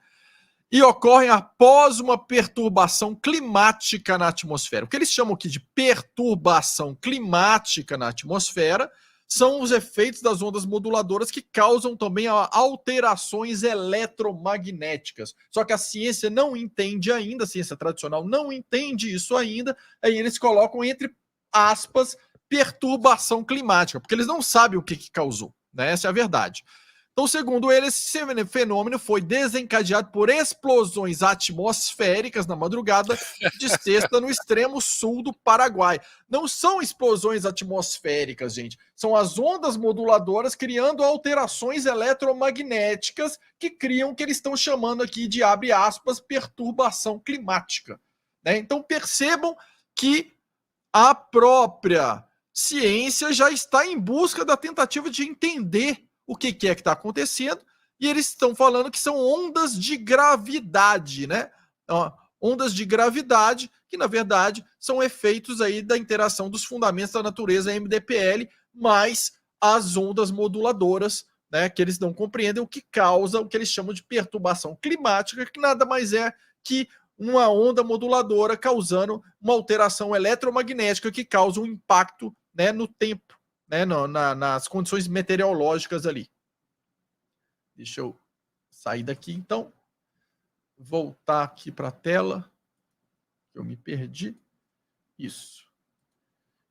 e ocorrem após uma perturbação climática na atmosfera. O que eles chamam aqui de perturbação climática na atmosfera são os efeitos das ondas moduladoras que causam também alterações eletromagnéticas. Só que a ciência não entende ainda, a ciência tradicional não entende isso ainda, aí eles colocam entre aspas perturbação climática, porque eles não sabem o que causou, né? Essa é a verdade. Então, segundo ele, esse fenômeno foi desencadeado por explosões atmosféricas na madrugada de sexta no extremo sul do Paraguai. Não são explosões atmosféricas, gente. São as ondas moduladoras criando alterações eletromagnéticas que criam o que eles estão chamando aqui de, abre aspas, perturbação climática. Né? Então, percebam que a própria ciência já está em busca da tentativa de entender o que é que está acontecendo, e eles estão falando que são ondas de gravidade, né? Ondas de gravidade, que na verdade são efeitos aí da interação dos fundamentos da natureza MDPL, mais as ondas moduladoras, né? Que eles não compreendem o que causa o que eles chamam de perturbação climática, que nada mais é que uma onda moduladora causando uma alteração eletromagnética que causa um impacto, né, no tempo, né, nas condições meteorológicas ali. Deixa eu sair daqui, então. Voltar aqui para a tela. Eu me perdi. Isso.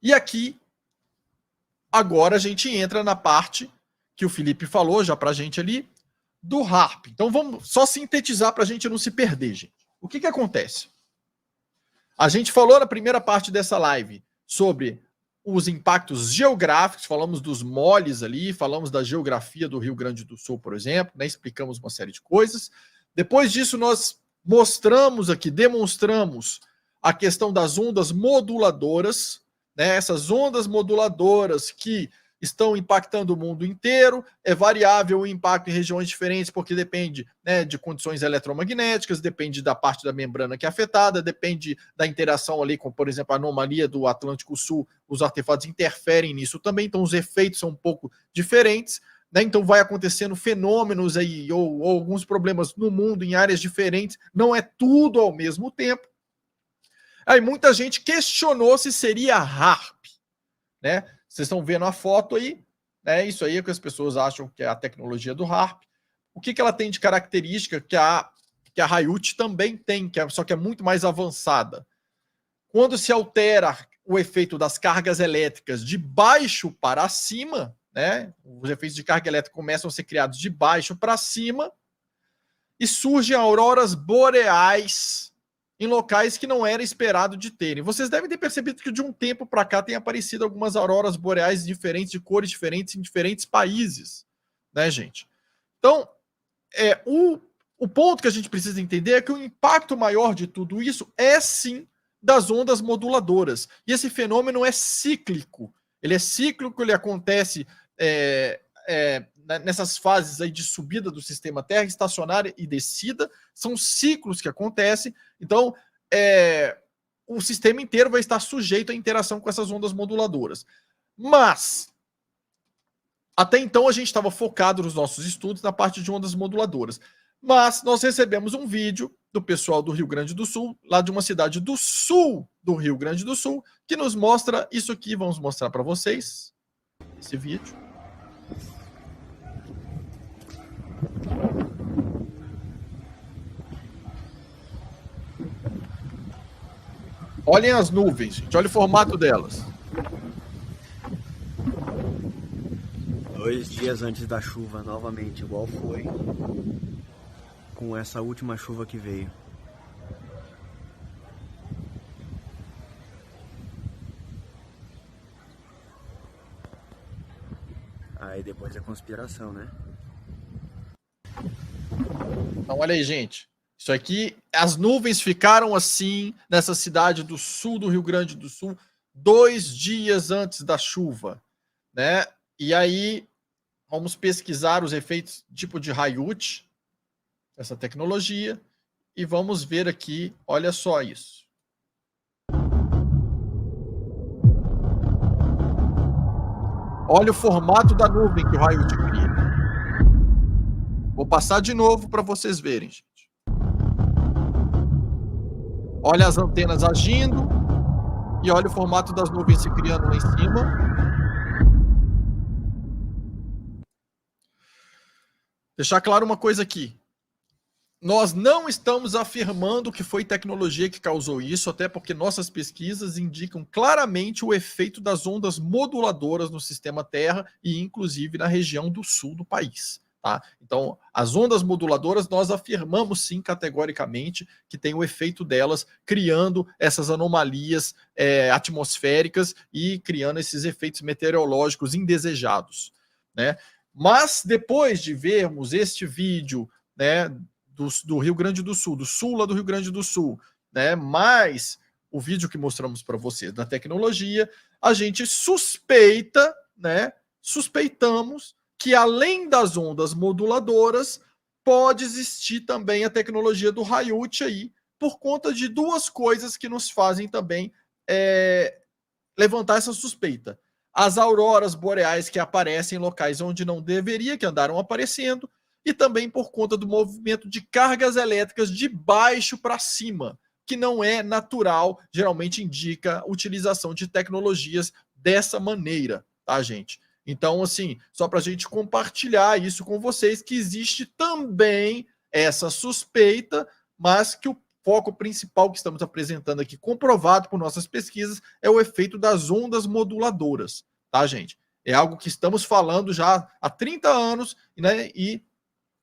E aqui, agora a gente entra na parte que o Felipe falou já para a gente ali, do HAARP. Então vamos só sintetizar para a gente não se perder, gente. O que acontece? A gente falou na primeira parte dessa live sobre os impactos geográficos, falamos dos moles ali, falamos da geografia do Rio Grande do Sul, por exemplo, né? Explicamos uma série de coisas. Depois disso, nós mostramos aqui, demonstramos a questão das ondas moduladoras, né? Essas ondas moduladoras que estão impactando o mundo inteiro, é variável o impacto em regiões diferentes, porque depende, né, de condições eletromagnéticas, depende da parte da membrana que é afetada, depende da interação ali com, por exemplo, a anomalia do Atlântico Sul, os artefatos interferem nisso também, então os efeitos são um pouco diferentes, né? Então vai acontecendo fenômenos aí, ou alguns problemas no mundo, em áreas diferentes, não é tudo ao mesmo tempo. Aí muita gente questionou se seria HAARP, né? Vocês estão vendo a foto aí, né? Isso aí é que as pessoas acham que é a tecnologia do HAARP. O que ela tem de característica que a Hayut também tem, só que é muito mais avançada? Quando se altera o efeito das cargas elétricas de baixo para cima, né? Os efeitos de carga elétrica começam a ser criados de baixo para cima e surgem auroras boreais em locais que não era esperado de terem. Vocês devem ter percebido que de um tempo para cá tem aparecido algumas auroras boreais diferentes, de cores diferentes, em diferentes países, né, gente? Então, o ponto que a gente precisa entender é que o impacto maior de tudo isso é, sim, das ondas moduladoras. E esse fenômeno é cíclico. Ele é cíclico, ele acontece nessas fases aí de subida do sistema Terra, estacionária e descida. São ciclos que acontecem. Então, o sistema inteiro vai estar sujeito à interação com essas ondas moduladoras. Mas, até então, a gente estava focado nos nossos estudos na parte de ondas moduladoras. Mas nós recebemos um vídeo do pessoal do Rio Grande do Sul, lá de uma cidade do sul do Rio Grande do Sul, que nos mostra isso aqui. Vamos mostrar para vocês esse vídeo. Olhem as nuvens, gente. Olha o formato delas. 2 dias antes da chuva, novamente, igual foi com essa última chuva que veio. Aí depois é conspiração, né? Então, olha aí, gente. Isso aqui, as nuvens ficaram assim nessa cidade do sul do Rio Grande do Sul 2 dias antes da chuva, né? E aí, vamos pesquisar os efeitos tipo de Hayut, essa tecnologia, e vamos ver aqui, olha só isso. Olha o formato da nuvem que o Hayut cria. Vou passar de novo para vocês verem, gente. Olha as antenas agindo e olha o formato das nuvens se criando lá em cima. Deixar claro uma coisa aqui. Nós não estamos afirmando que foi tecnologia que causou isso, até porque nossas pesquisas indicam claramente o efeito das ondas moduladoras no sistema Terra e inclusive na região do sul do país. Tá? Então, as ondas moduladoras, nós afirmamos sim categoricamente que tem o efeito delas criando essas anomalias atmosféricas e criando esses efeitos meteorológicos indesejados, né? Mas depois de vermos este vídeo, né, do Rio Grande do Sul, do sul lá do Rio Grande do Sul, né, mais o vídeo que mostramos para vocês da tecnologia, a gente suspeita, né, suspeitamos que além das ondas moduladoras, pode existir também a tecnologia do Hayut aí, por conta de duas coisas que nos fazem também levantar essa suspeita. As auroras boreais que aparecem em locais onde não deveria, que andaram aparecendo, e também por conta do movimento de cargas elétricas de baixo para cima, que não é natural, geralmente indica a utilização de tecnologias dessa maneira, tá, gente? Então, assim, só para a gente compartilhar isso com vocês, que existe também essa suspeita, mas que o foco principal que estamos apresentando aqui, comprovado por nossas pesquisas, é o efeito das ondas moduladoras, tá, gente? É algo que estamos falando já há 30 anos, né, e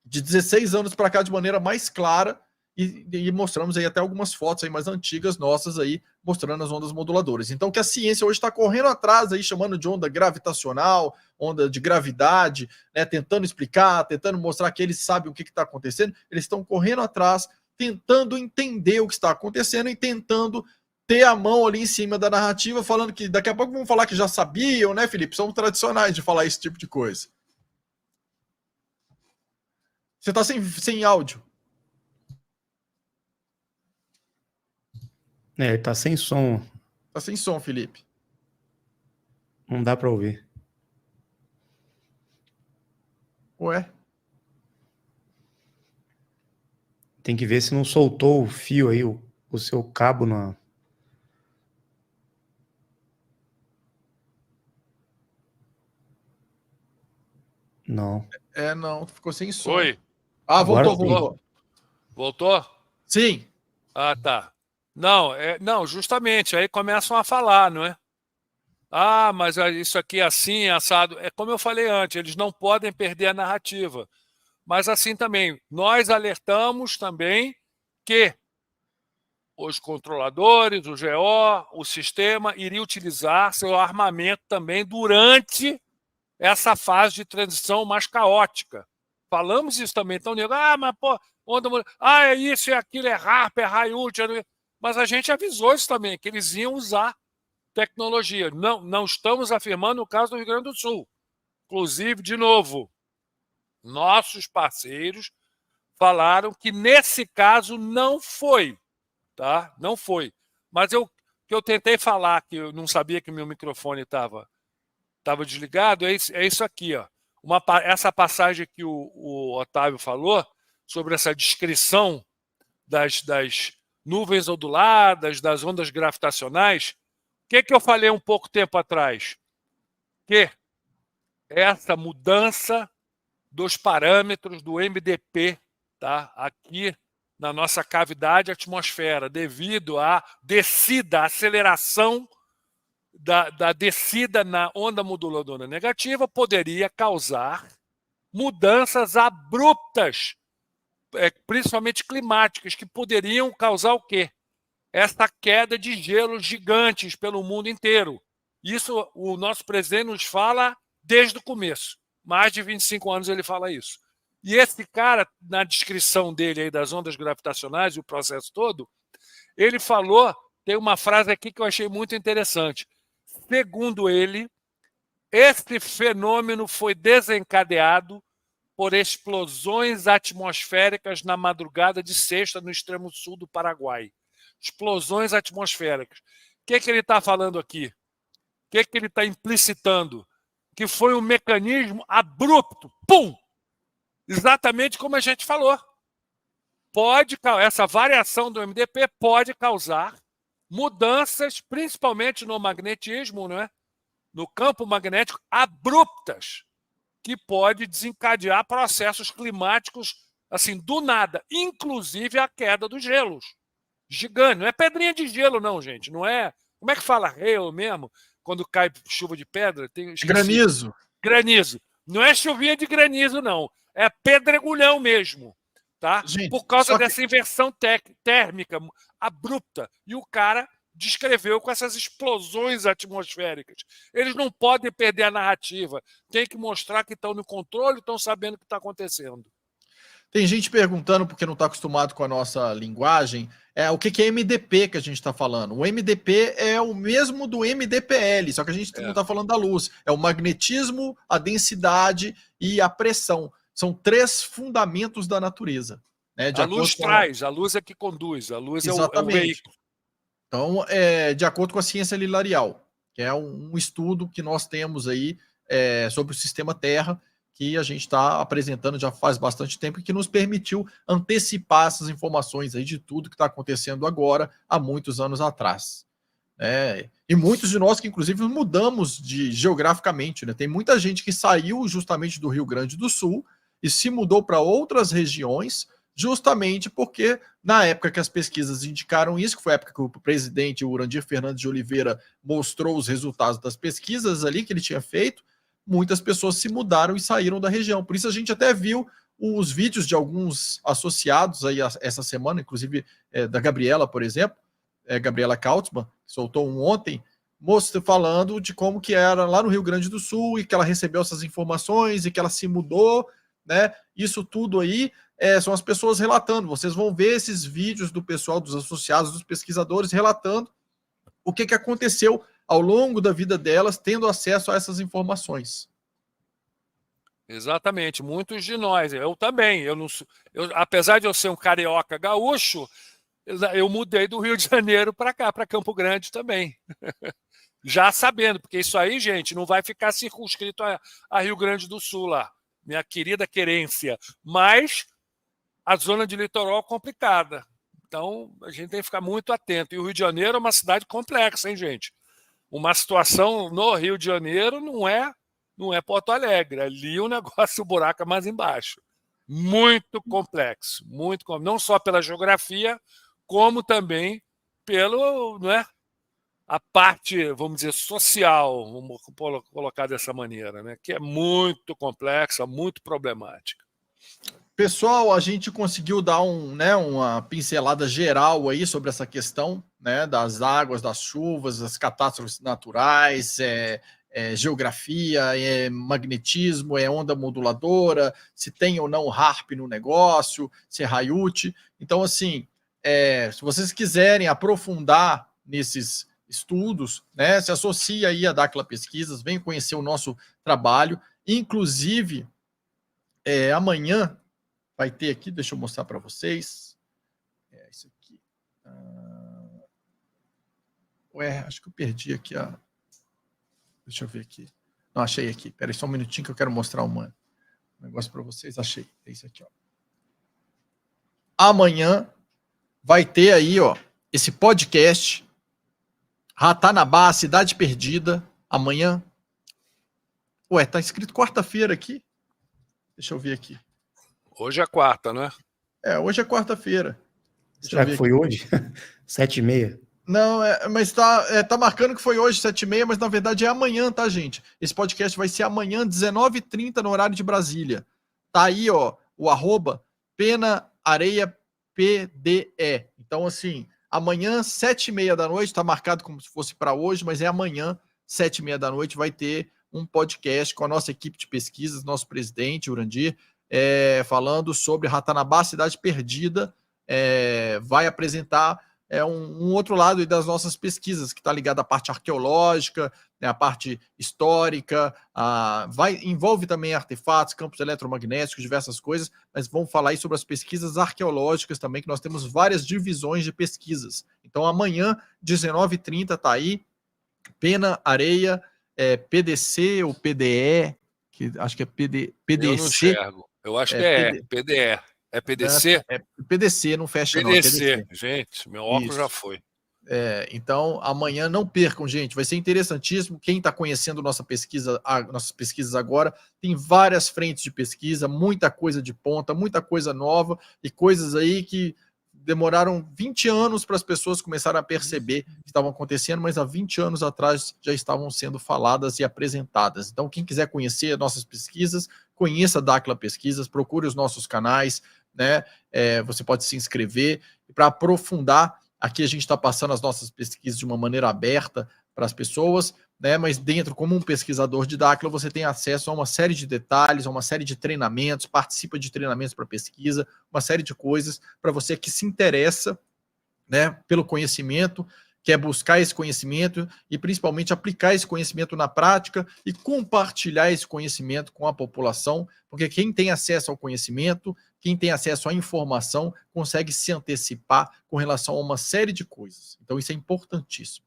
de 16 anos para cá de maneira mais clara, e mostramos aí até algumas fotos aí mais antigas nossas aí, mostrando as ondas moduladoras. Então, que a ciência hoje está correndo atrás aí, chamando de onda gravitacional, onda de gravidade, né, tentando explicar, tentando mostrar que eles sabem o que está acontecendo, eles estão correndo atrás, tentando entender o que está acontecendo e tentando ter a mão ali em cima da narrativa, falando que daqui a pouco vão falar que já sabiam, né, Felipe? Somos tradicionais de falar esse tipo de coisa. Você está sem áudio. Tá sem som. Tá sem som, Felipe. Não dá para ouvir. Ué? Tem que ver se não soltou o fio aí, o seu cabo na... Não. Não, ficou sem som. Oi. Ah, voltou, Agora voltou. Voltou? Sim. Ah, tá. Não, justamente, aí começam a falar, não é? Ah, mas isso aqui é assim, assado. É como eu falei antes, eles não podem perder a narrativa. Mas assim também, nós alertamos também que os controladores, o GO, o sistema, iria utilizar seu armamento também durante essa fase de transição mais caótica. Falamos isso também. Então, nego, mas pô, é isso, é aquilo, é Harper, é Hayut. mas a gente avisou isso também, que eles iam usar tecnologia. Não estamos afirmando o caso do Rio Grande do Sul. Inclusive, de novo, nossos parceiros falaram que nesse caso não foi, tá? Não foi. Mas que eu tentei falar, que eu não sabia que o meu microfone estava desligado, é isso aqui, ó. Essa passagem que o Otávio falou sobre essa descrição das nuvens onduladas, das ondas gravitacionais. O que eu falei um pouco tempo atrás? Que essa mudança dos parâmetros do MDP, tá? Aqui na nossa cavidade atmosfera, devido à descida, aceleração da descida na onda moduladora negativa, poderia causar mudanças abruptas, principalmente climáticas, que poderiam causar o quê? Essa queda de gelos gigantes pelo mundo inteiro. Isso o nosso presidente nos fala desde o começo. Mais de 25 anos ele fala isso. E esse cara, na descrição dele aí das ondas gravitacionais e o processo todo, ele falou, tem uma frase aqui que eu achei muito interessante. Segundo ele, esse fenômeno foi desencadeado por explosões atmosféricas na madrugada de sexta no extremo sul do Paraguai. Explosões atmosféricas. O que ele está falando aqui? O que ele está implicitando? Que foi um mecanismo abrupto. Pum! Exatamente como a gente falou. Essa variação do MDP pode causar mudanças, principalmente no magnetismo, né? No campo magnético, abruptas, que pode desencadear processos climáticos assim, do nada, inclusive a queda dos gelos. Gigante, não é pedrinha de gelo, não, gente. Não é. Como é que fala hail mesmo? Quando cai chuva de pedra? Granizo. Granizo. Não é chuvinha de granizo, não. É pedregulhão mesmo. Tá? Gente, por causa dessa inversão térmica abrupta. E o cara descreveu com essas explosões atmosféricas. Eles não podem perder a narrativa. Tem que mostrar que estão no controle, estão sabendo o que está acontecendo. Tem gente perguntando, porque não está acostumado com a nossa linguagem, o que é MDP que a gente está falando. O MDP é o mesmo do MDPL, só que a gente não está falando da luz. É o magnetismo, a densidade e a pressão. São 3 fundamentos da natureza. Né? A luz traz, a luz é que conduz, a luz é o veículo. Então, de acordo com a ciência linear, que é um estudo que nós temos aí sobre o sistema Terra, que a gente está apresentando já faz bastante tempo e que nos permitiu antecipar essas informações aí de tudo que está acontecendo agora, há muitos anos atrás. E muitos de nós que, inclusive, mudamos geograficamente. Né? Tem muita gente que saiu justamente do Rio Grande do Sul e se mudou para outras regiões, justamente porque, na época que as pesquisas indicaram isso, que foi a época que o presidente Urandir Fernandes de Oliveira mostrou os resultados das pesquisas ali que ele tinha feito, muitas pessoas se mudaram e saíram da região. Por isso a gente até viu os vídeos de alguns associados aí essa semana, inclusive da Gabriela, por exemplo, Gabriela Kautzmann, que soltou um ontem, falando de como que era lá no Rio Grande do Sul e que ela recebeu essas informações e que ela se mudou, né? Isso tudo aí são as pessoas relatando. Vocês vão ver esses vídeos do pessoal, dos associados, dos pesquisadores, relatando o que aconteceu ao longo da vida delas, tendo acesso a essas informações. Exatamente, muitos de nós, eu também, apesar de eu ser um carioca gaúcho, eu mudei do Rio de Janeiro para cá, para Campo Grande também. Já sabendo, porque isso aí, gente, não vai ficar circunscrito a Rio Grande do Sul lá, minha querida querência, mas a zona de litoral é complicada. Então, a gente tem que ficar muito atento. E o Rio de Janeiro é uma cidade complexa, hein, gente? Uma situação no Rio de Janeiro não é Porto Alegre. Ali o negócio, o buraco é mais embaixo. Muito complexo. Não só pela geografia, como também pelo, a parte, vamos dizer, social, vamos colocar dessa maneira, né? Que é muito complexa, muito problemática. Pessoal, a gente conseguiu dar uma pincelada geral aí sobre essa questão, né, das águas, das chuvas, das catástrofes naturais, geografia, magnetismo, onda moduladora, se tem ou não HAARP no negócio, se é Hayut. Então, assim, se vocês quiserem aprofundar nesses estudos, né, se associa aí a Dáquila Pesquisas, vem conhecer o nosso trabalho. Inclusive, amanhã vai ter aqui, deixa eu mostrar para vocês. Isso aqui. Acho que eu perdi aqui a... Deixa eu ver aqui. Não, achei aqui. Espera aí só um minutinho que eu quero mostrar um negócio para vocês. Achei. É isso aqui, ó. Amanhã vai ter aí, ó, esse podcast Ratanabá, Cidade Perdida. Amanhã. Ué, tá escrito quarta-feira aqui. Deixa eu ver aqui. Hoje é quarta, né? Hoje é quarta-feira. Será que foi hoje? 7h30. Não, mas tá marcando que foi hoje, 7h30, mas na verdade é amanhã, tá, gente? Esse podcast vai ser amanhã, 19h30, no horário de Brasília. Tá aí, ó, o @PenaAreiaPDE. Então, assim, amanhã, 7h30 da noite, tá marcado como se fosse para hoje, mas é amanhã, 7h30 da noite, vai ter um podcast com a nossa equipe de pesquisas, nosso presidente, Urandir, falando sobre Ratanabá, Cidade Perdida, vai apresentar um outro lado das nossas pesquisas, que está ligado à parte arqueológica, né, à parte histórica, envolve também artefatos, campos eletromagnéticos, diversas coisas, mas vamos falar aí sobre as pesquisas arqueológicas também, que nós temos várias divisões de pesquisas. Então amanhã, 19h30, está aí, Pena, Areia, PDC ou PDE, que acho que é PDC. Eu não enxergo. Eu acho que é PDE. É PDC? É PDC, não fecha PDC. não. PDC. Gente, meu óculos já foi. Então, amanhã não percam, gente. Vai ser interessantíssimo. Quem está conhecendo nossas pesquisas agora, tem várias frentes de pesquisa, muita coisa de ponta, muita coisa nova e coisas aí que demoraram 20 anos para as pessoas começarem a perceber que estavam acontecendo, mas há 20 anos atrás já estavam sendo faladas e apresentadas. Então, quem quiser conhecer nossas pesquisas, conheça a Dáquila Pesquisas, procure os nossos canais, né? Você pode se inscrever para aprofundar. Aqui a gente está passando as nossas pesquisas de uma maneira aberta para as pessoas, né? Mas dentro, como um pesquisador de Dáquila, você tem acesso a uma série de detalhes, a uma série de treinamentos, participa de treinamentos para pesquisa, uma série de coisas para você que se interessa, né, pelo conhecimento, quer buscar esse conhecimento e principalmente aplicar esse conhecimento na prática e compartilhar esse conhecimento com a população, porque quem tem acesso ao conhecimento, quem tem acesso à informação, consegue se antecipar com relação a uma série de coisas. Então isso é importantíssimo.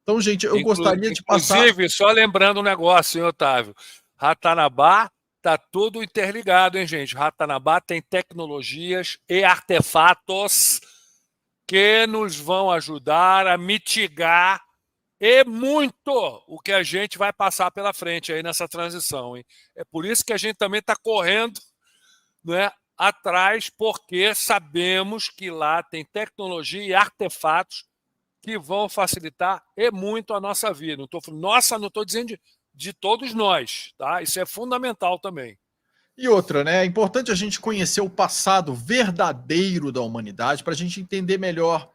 Então, gente, eu gostaria de passar... Inclusive, só lembrando um negócio, hein, Otávio? Ratanabá está tudo interligado, hein, gente? Ratanabá tem tecnologias e artefatos que nos vão ajudar a mitigar e muito o que a gente vai passar pela frente aí nessa transição, hein? É por isso que a gente também está correndo, né, atrás, porque sabemos que lá tem tecnologia e artefatos que vão facilitar e muito a nossa vida. Não estou falando, nossa, não estou dizendo de todos nós, tá? Isso é fundamental também. E outra, né? É importante a gente conhecer o passado verdadeiro da humanidade para a gente entender melhor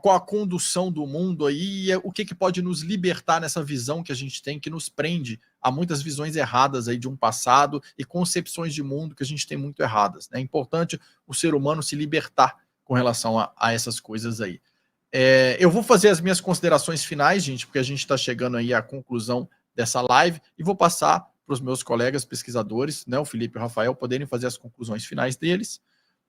qual a condução do mundo aí e o que pode nos libertar nessa visão que a gente tem, que nos prende a muitas visões erradas aí de um passado e concepções de mundo que a gente tem muito erradas, né? É importante o ser humano se libertar com relação a essas coisas aí. Eu vou fazer as minhas considerações finais, gente, porque a gente está chegando aí à conclusão dessa live e vou passar para os meus colegas pesquisadores, né, o Felipe e o Rafael, poderem fazer as conclusões finais deles,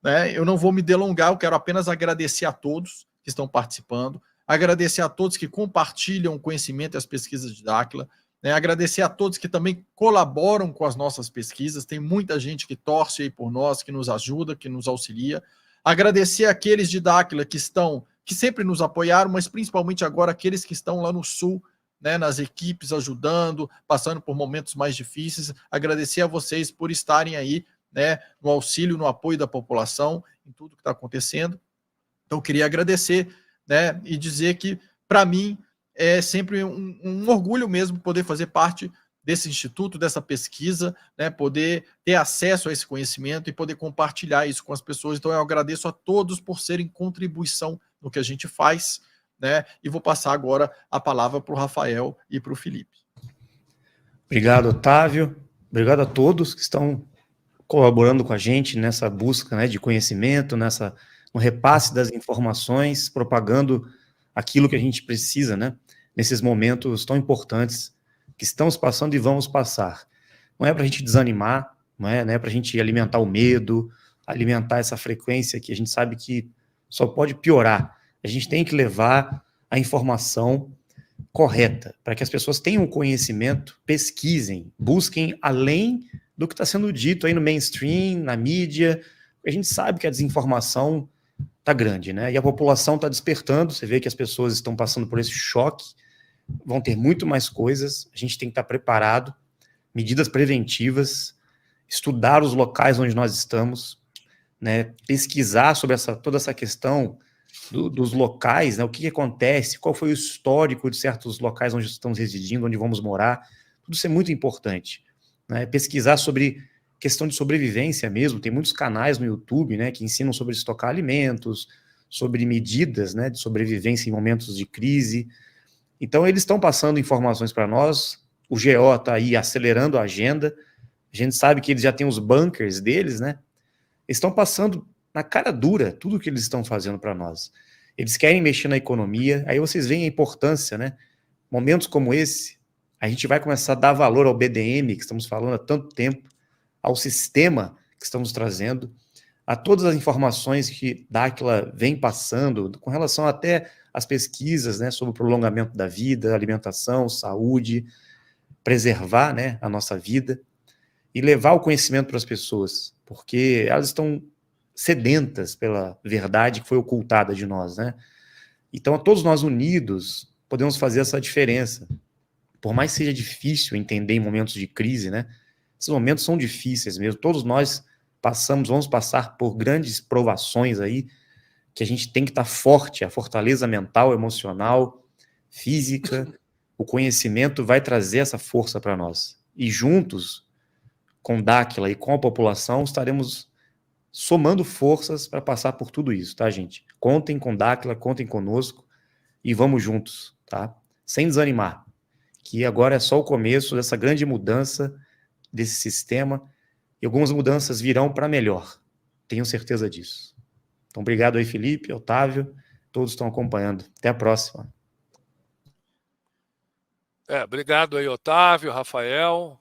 né? Eu não vou me delongar, eu quero apenas agradecer a todos que estão participando, agradecer a todos que compartilham o conhecimento e as pesquisas de Dáquila, né? Agradecer a todos que também colaboram com as nossas pesquisas, tem muita gente que torce aí por nós, que nos ajuda, que nos auxilia, agradecer aqueles de Dáquila que sempre nos apoiaram, mas principalmente agora aqueles que estão lá no Sul, né, nas equipes, ajudando, passando por momentos mais difíceis. Agradecer a vocês por estarem aí, né, no auxílio, no apoio da população, em tudo que está acontecendo. Então, eu queria agradecer, né, e dizer que, para mim, é sempre um orgulho mesmo poder fazer parte desse instituto, dessa pesquisa, né, poder ter acesso a esse conhecimento e poder compartilhar isso com as pessoas. Então, eu agradeço a todos por serem contribuição no que a gente faz, né? E vou passar agora a palavra para o Rafael e para o Felipe. Obrigado, Otávio. Obrigado a todos que estão colaborando com a gente nessa busca, né, de conhecimento, nessa no repasse das informações, propagando aquilo que a gente precisa, né? Nesses momentos tão importantes que estamos passando e vamos passar. Não é para a gente desanimar, não é para a gente alimentar o medo, alimentar essa frequência que a gente sabe que só pode piorar. A gente tem que levar a informação correta, para que as pessoas tenham conhecimento, pesquisem, busquem além do que está sendo dito aí no mainstream, na mídia. A gente sabe que a desinformação está grande, né? E a população está despertando, você vê que as pessoas estão passando por esse choque, vão ter muito mais coisas, a gente tem que estar preparado, medidas preventivas, estudar os locais onde nós estamos, né? Pesquisar sobre toda essa questão dos locais, né? O que acontece, qual foi o histórico de certos locais onde estamos residindo, onde vamos morar, tudo isso é muito importante, né? Pesquisar sobre questão de sobrevivência mesmo, tem muitos canais no YouTube, né, que ensinam sobre estocar alimentos, sobre medidas, né, de sobrevivência em momentos de crise. Então eles estão passando informações para nós, o GO está aí acelerando a agenda, a gente sabe que eles já têm os bunkers deles, né, eles estão passando na cara dura tudo o que eles estão fazendo para nós. Eles querem mexer na economia, aí vocês veem a importância, né, momentos como esse, a gente vai começar a dar valor ao BDM, que estamos falando há tanto tempo, ao sistema que estamos trazendo, a todas as informações que Dáquila vem passando, com relação até às pesquisas, né, sobre o prolongamento da vida, alimentação, saúde, preservar, né, a nossa vida, e levar o conhecimento para as pessoas, porque elas estão sedentas pela verdade que foi ocultada de nós, né? Então, todos nós unidos podemos fazer essa diferença. Por mais que seja difícil entender em momentos de crise, né? Esses momentos são difíceis mesmo. Todos nós vamos passar por grandes provações aí, que a gente tem que estar forte, a fortaleza mental, emocional, física, o conhecimento vai trazer essa força para nós. E juntos, com Dáquila e com a população, estaremos somando forças para passar por tudo isso, tá, gente? Contem com Dáquila, contem conosco e vamos juntos, tá? Sem desanimar, que agora é só o começo dessa grande mudança desse sistema, e algumas mudanças virão para melhor, tenho certeza disso. Então, obrigado aí, Felipe, Otávio, todos estão acompanhando. Até a próxima. Obrigado aí, Otávio, Rafael.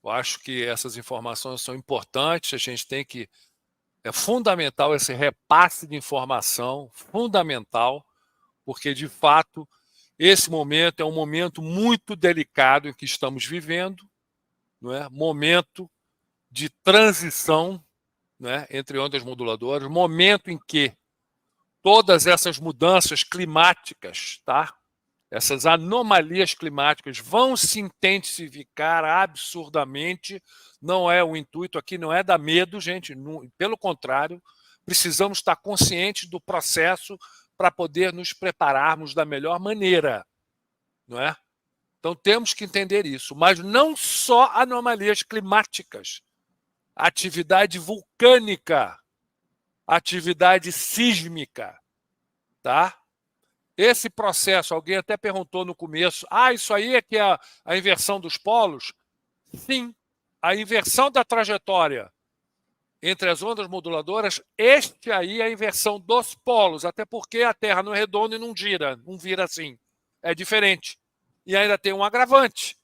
Eu acho que essas informações são importantes, a gente tem que... É fundamental esse repasse de informação, fundamental, porque, de fato, esse momento é um momento muito delicado em que estamos vivendo, não é? Momento de transição, né, entre ondas moduladoras, momento em que todas essas mudanças climáticas, tá? Essas anomalias climáticas vão se intensificar absurdamente. Não é o intuito aqui, não é dar medo, gente, pelo contrário, precisamos estar conscientes do processo para poder nos prepararmos da melhor maneira, não é? Então temos que entender isso, mas não só anomalias climáticas, atividade vulcânica, atividade sísmica, tá? Esse processo, alguém até perguntou no começo, isso aí é que é a inversão dos polos? Sim, a inversão da trajetória entre as ondas moduladoras, este aí é a inversão dos polos, até porque a Terra não é redonda e não gira, não vira assim, é diferente. E ainda tem um agravante.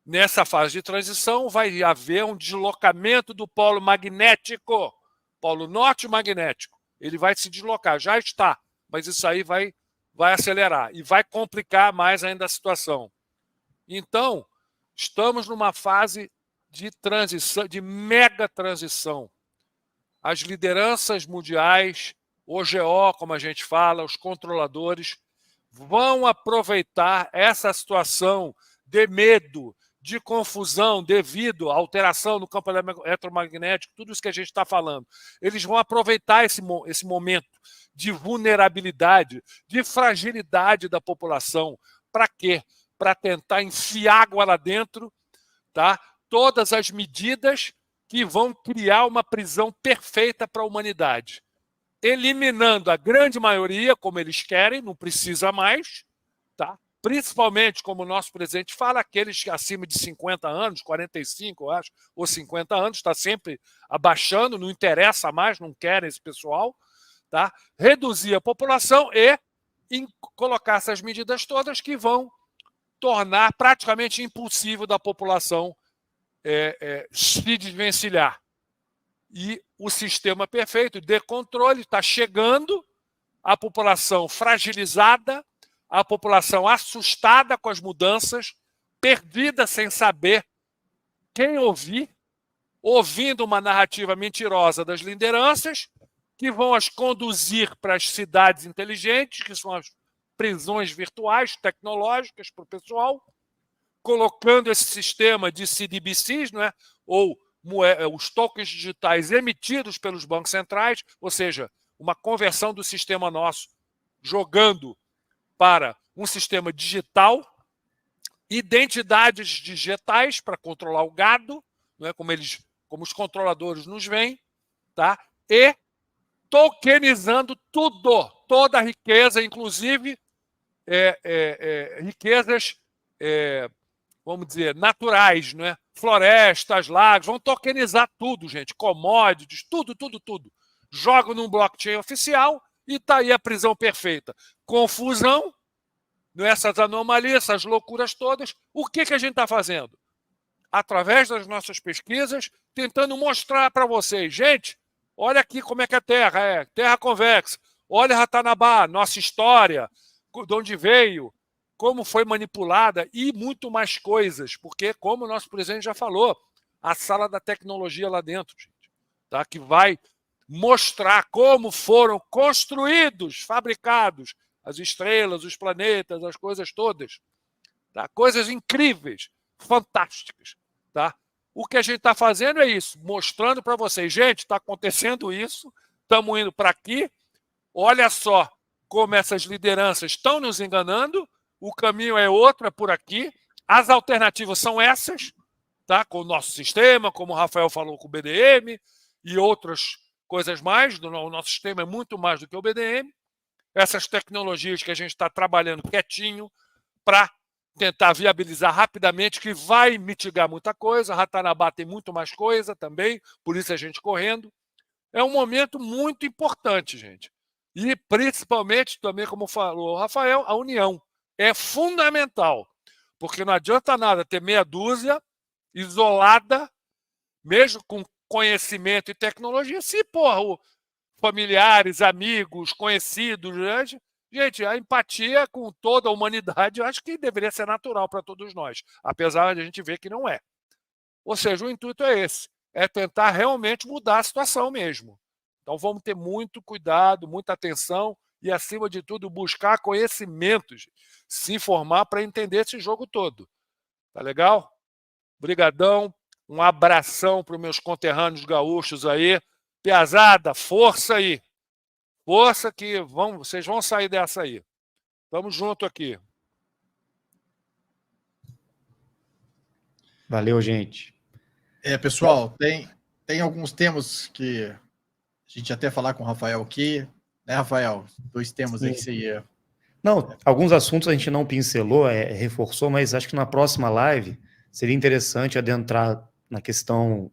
Nessa fase de transição vai haver um deslocamento do polo magnético, polo norte magnético. Ele vai se deslocar, já está, mas isso aí vai acelerar e vai complicar mais ainda a situação. Então, estamos numa fase de transição, de mega transição. As lideranças mundiais, o GO, como a gente fala, os controladores, vão aproveitar essa situação de medo, de confusão devido à alteração no campo eletromagnético, tudo isso que a gente está falando. Eles vão aproveitar esse momento de vulnerabilidade, de fragilidade da população. Para quê? Para tentar enfiar água lá dentro, tá? Todas as medidas que vão criar uma prisão perfeita para a humanidade. Eliminando a grande maioria, como eles querem, não precisa mais, tá? Principalmente, como o nosso presidente fala, aqueles acima de 50 anos, 45, eu acho, ou 50 anos, está sempre abaixando, não interessa mais, não querem esse pessoal, tá? Reduzir a população e colocar essas medidas todas que vão tornar praticamente impossível da população se desvencilhar. E o sistema perfeito de controle está chegando, a população fragilizada, a população assustada com as mudanças, perdida sem saber quem ouvir, ouvindo uma narrativa mentirosa das lideranças, que vão as conduzir para as cidades inteligentes, que são as prisões virtuais, tecnológicas para o pessoal, colocando esse sistema de CDBCs, não é? Ou os tokens digitais emitidos pelos bancos centrais, ou seja, uma conversão do sistema nosso, jogando para um sistema digital, identidades digitais para controlar o gado, não é? Como os controladores nos veem, tá? E tokenizando tudo, toda a riqueza, inclusive riquezas, vamos dizer, naturais, não é? Florestas, lagos, vão tokenizar tudo, gente, commodities, tudo. Jogam num blockchain oficial e está aí a prisão perfeita. Confusão, essas anomalias, essas loucuras todas. O que a gente está fazendo? Através das nossas pesquisas, tentando mostrar para vocês, gente, olha aqui como é que é terra convexa, olha Ratanabá, nossa história, de onde veio, como foi manipulada e muito mais coisas, porque, como o nosso presidente já falou, a sala da tecnologia lá dentro, gente, tá? Que vai mostrar como foram construídos, fabricados as estrelas, os planetas, as coisas todas, tá? Coisas incríveis, fantásticas, tá? O que a gente está fazendo é isso, mostrando para vocês, gente, está acontecendo isso, estamos indo para aqui, olha só como essas lideranças estão nos enganando, o caminho é outro, é por aqui, as alternativas são essas, tá? Com o nosso sistema, como o Rafael falou com o BDM e outras coisas mais, o nosso sistema é muito mais do que o BDM, essas tecnologias que a gente está trabalhando quietinho para tentar viabilizar rapidamente, que vai mitigar muita coisa. Ratanabá tem muito mais coisa também, por isso a gente correndo. É um momento muito importante, gente. E principalmente também, como falou o Rafael, a união é fundamental, porque não adianta nada ter meia dúzia isolada, mesmo com conhecimento e tecnologia, se, familiares, amigos, conhecidos, gente, a empatia com toda a humanidade, eu acho que deveria ser natural para todos nós, apesar de a gente ver que não é. Ou seja, o intuito é esse, é tentar realmente mudar a situação mesmo. Então vamos ter muito cuidado, muita atenção e, acima de tudo, buscar conhecimentos, se informar para entender esse jogo todo. Tá legal? Brigadão, um abração para os meus conterrâneos gaúchos aí. Piazada, força aí. Força que vocês vão sair dessa aí. Tamo junto aqui. Valeu, gente. Pessoal, tem alguns temas que a gente até falar com o Rafael aqui, né, Rafael? 2 temas aí que você ia... Não, alguns assuntos a gente não pincelou, reforçou, mas acho que na próxima live seria interessante adentrar na questão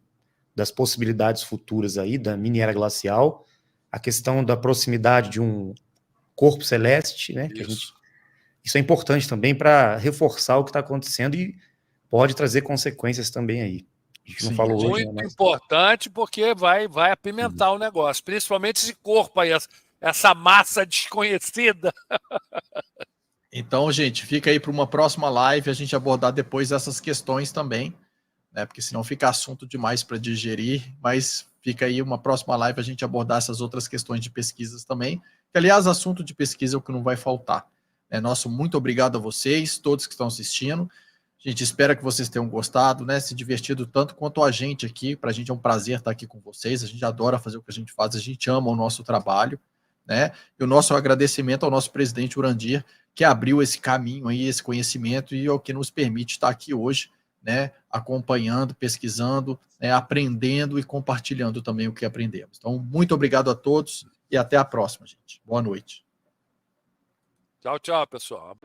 das possibilidades futuras aí, da mini-era glacial, a questão da proximidade de um corpo celeste, né? Isso é importante também para reforçar o que está acontecendo e pode trazer consequências também aí. A gente não falou hoje. Muito importante, porque vai apimentar o negócio, principalmente esse corpo aí, essa massa desconhecida. Então, gente, fica aí para uma próxima live a gente abordar depois essas questões também, né? Porque senão fica assunto demais para digerir, mas fica aí uma próxima live a gente abordar essas outras questões de pesquisas também, que, aliás, assunto de pesquisa é o que não vai faltar. Nosso muito obrigado a vocês, todos que estão assistindo. A gente espera que vocês tenham gostado, né? Se divertido tanto quanto a gente aqui. Para a gente é um prazer estar aqui com vocês. A gente adora fazer o que a gente faz, a gente ama o nosso trabalho, né? E o nosso agradecimento ao nosso presidente Urandir, que abriu esse caminho aí, esse conhecimento, e é o que nos permite estar aqui hoje, né? Acompanhando, pesquisando, né? Aprendendo e compartilhando também o que aprendemos. Então, muito obrigado a todos e até a próxima, gente. Boa noite. Tchau, tchau, pessoal.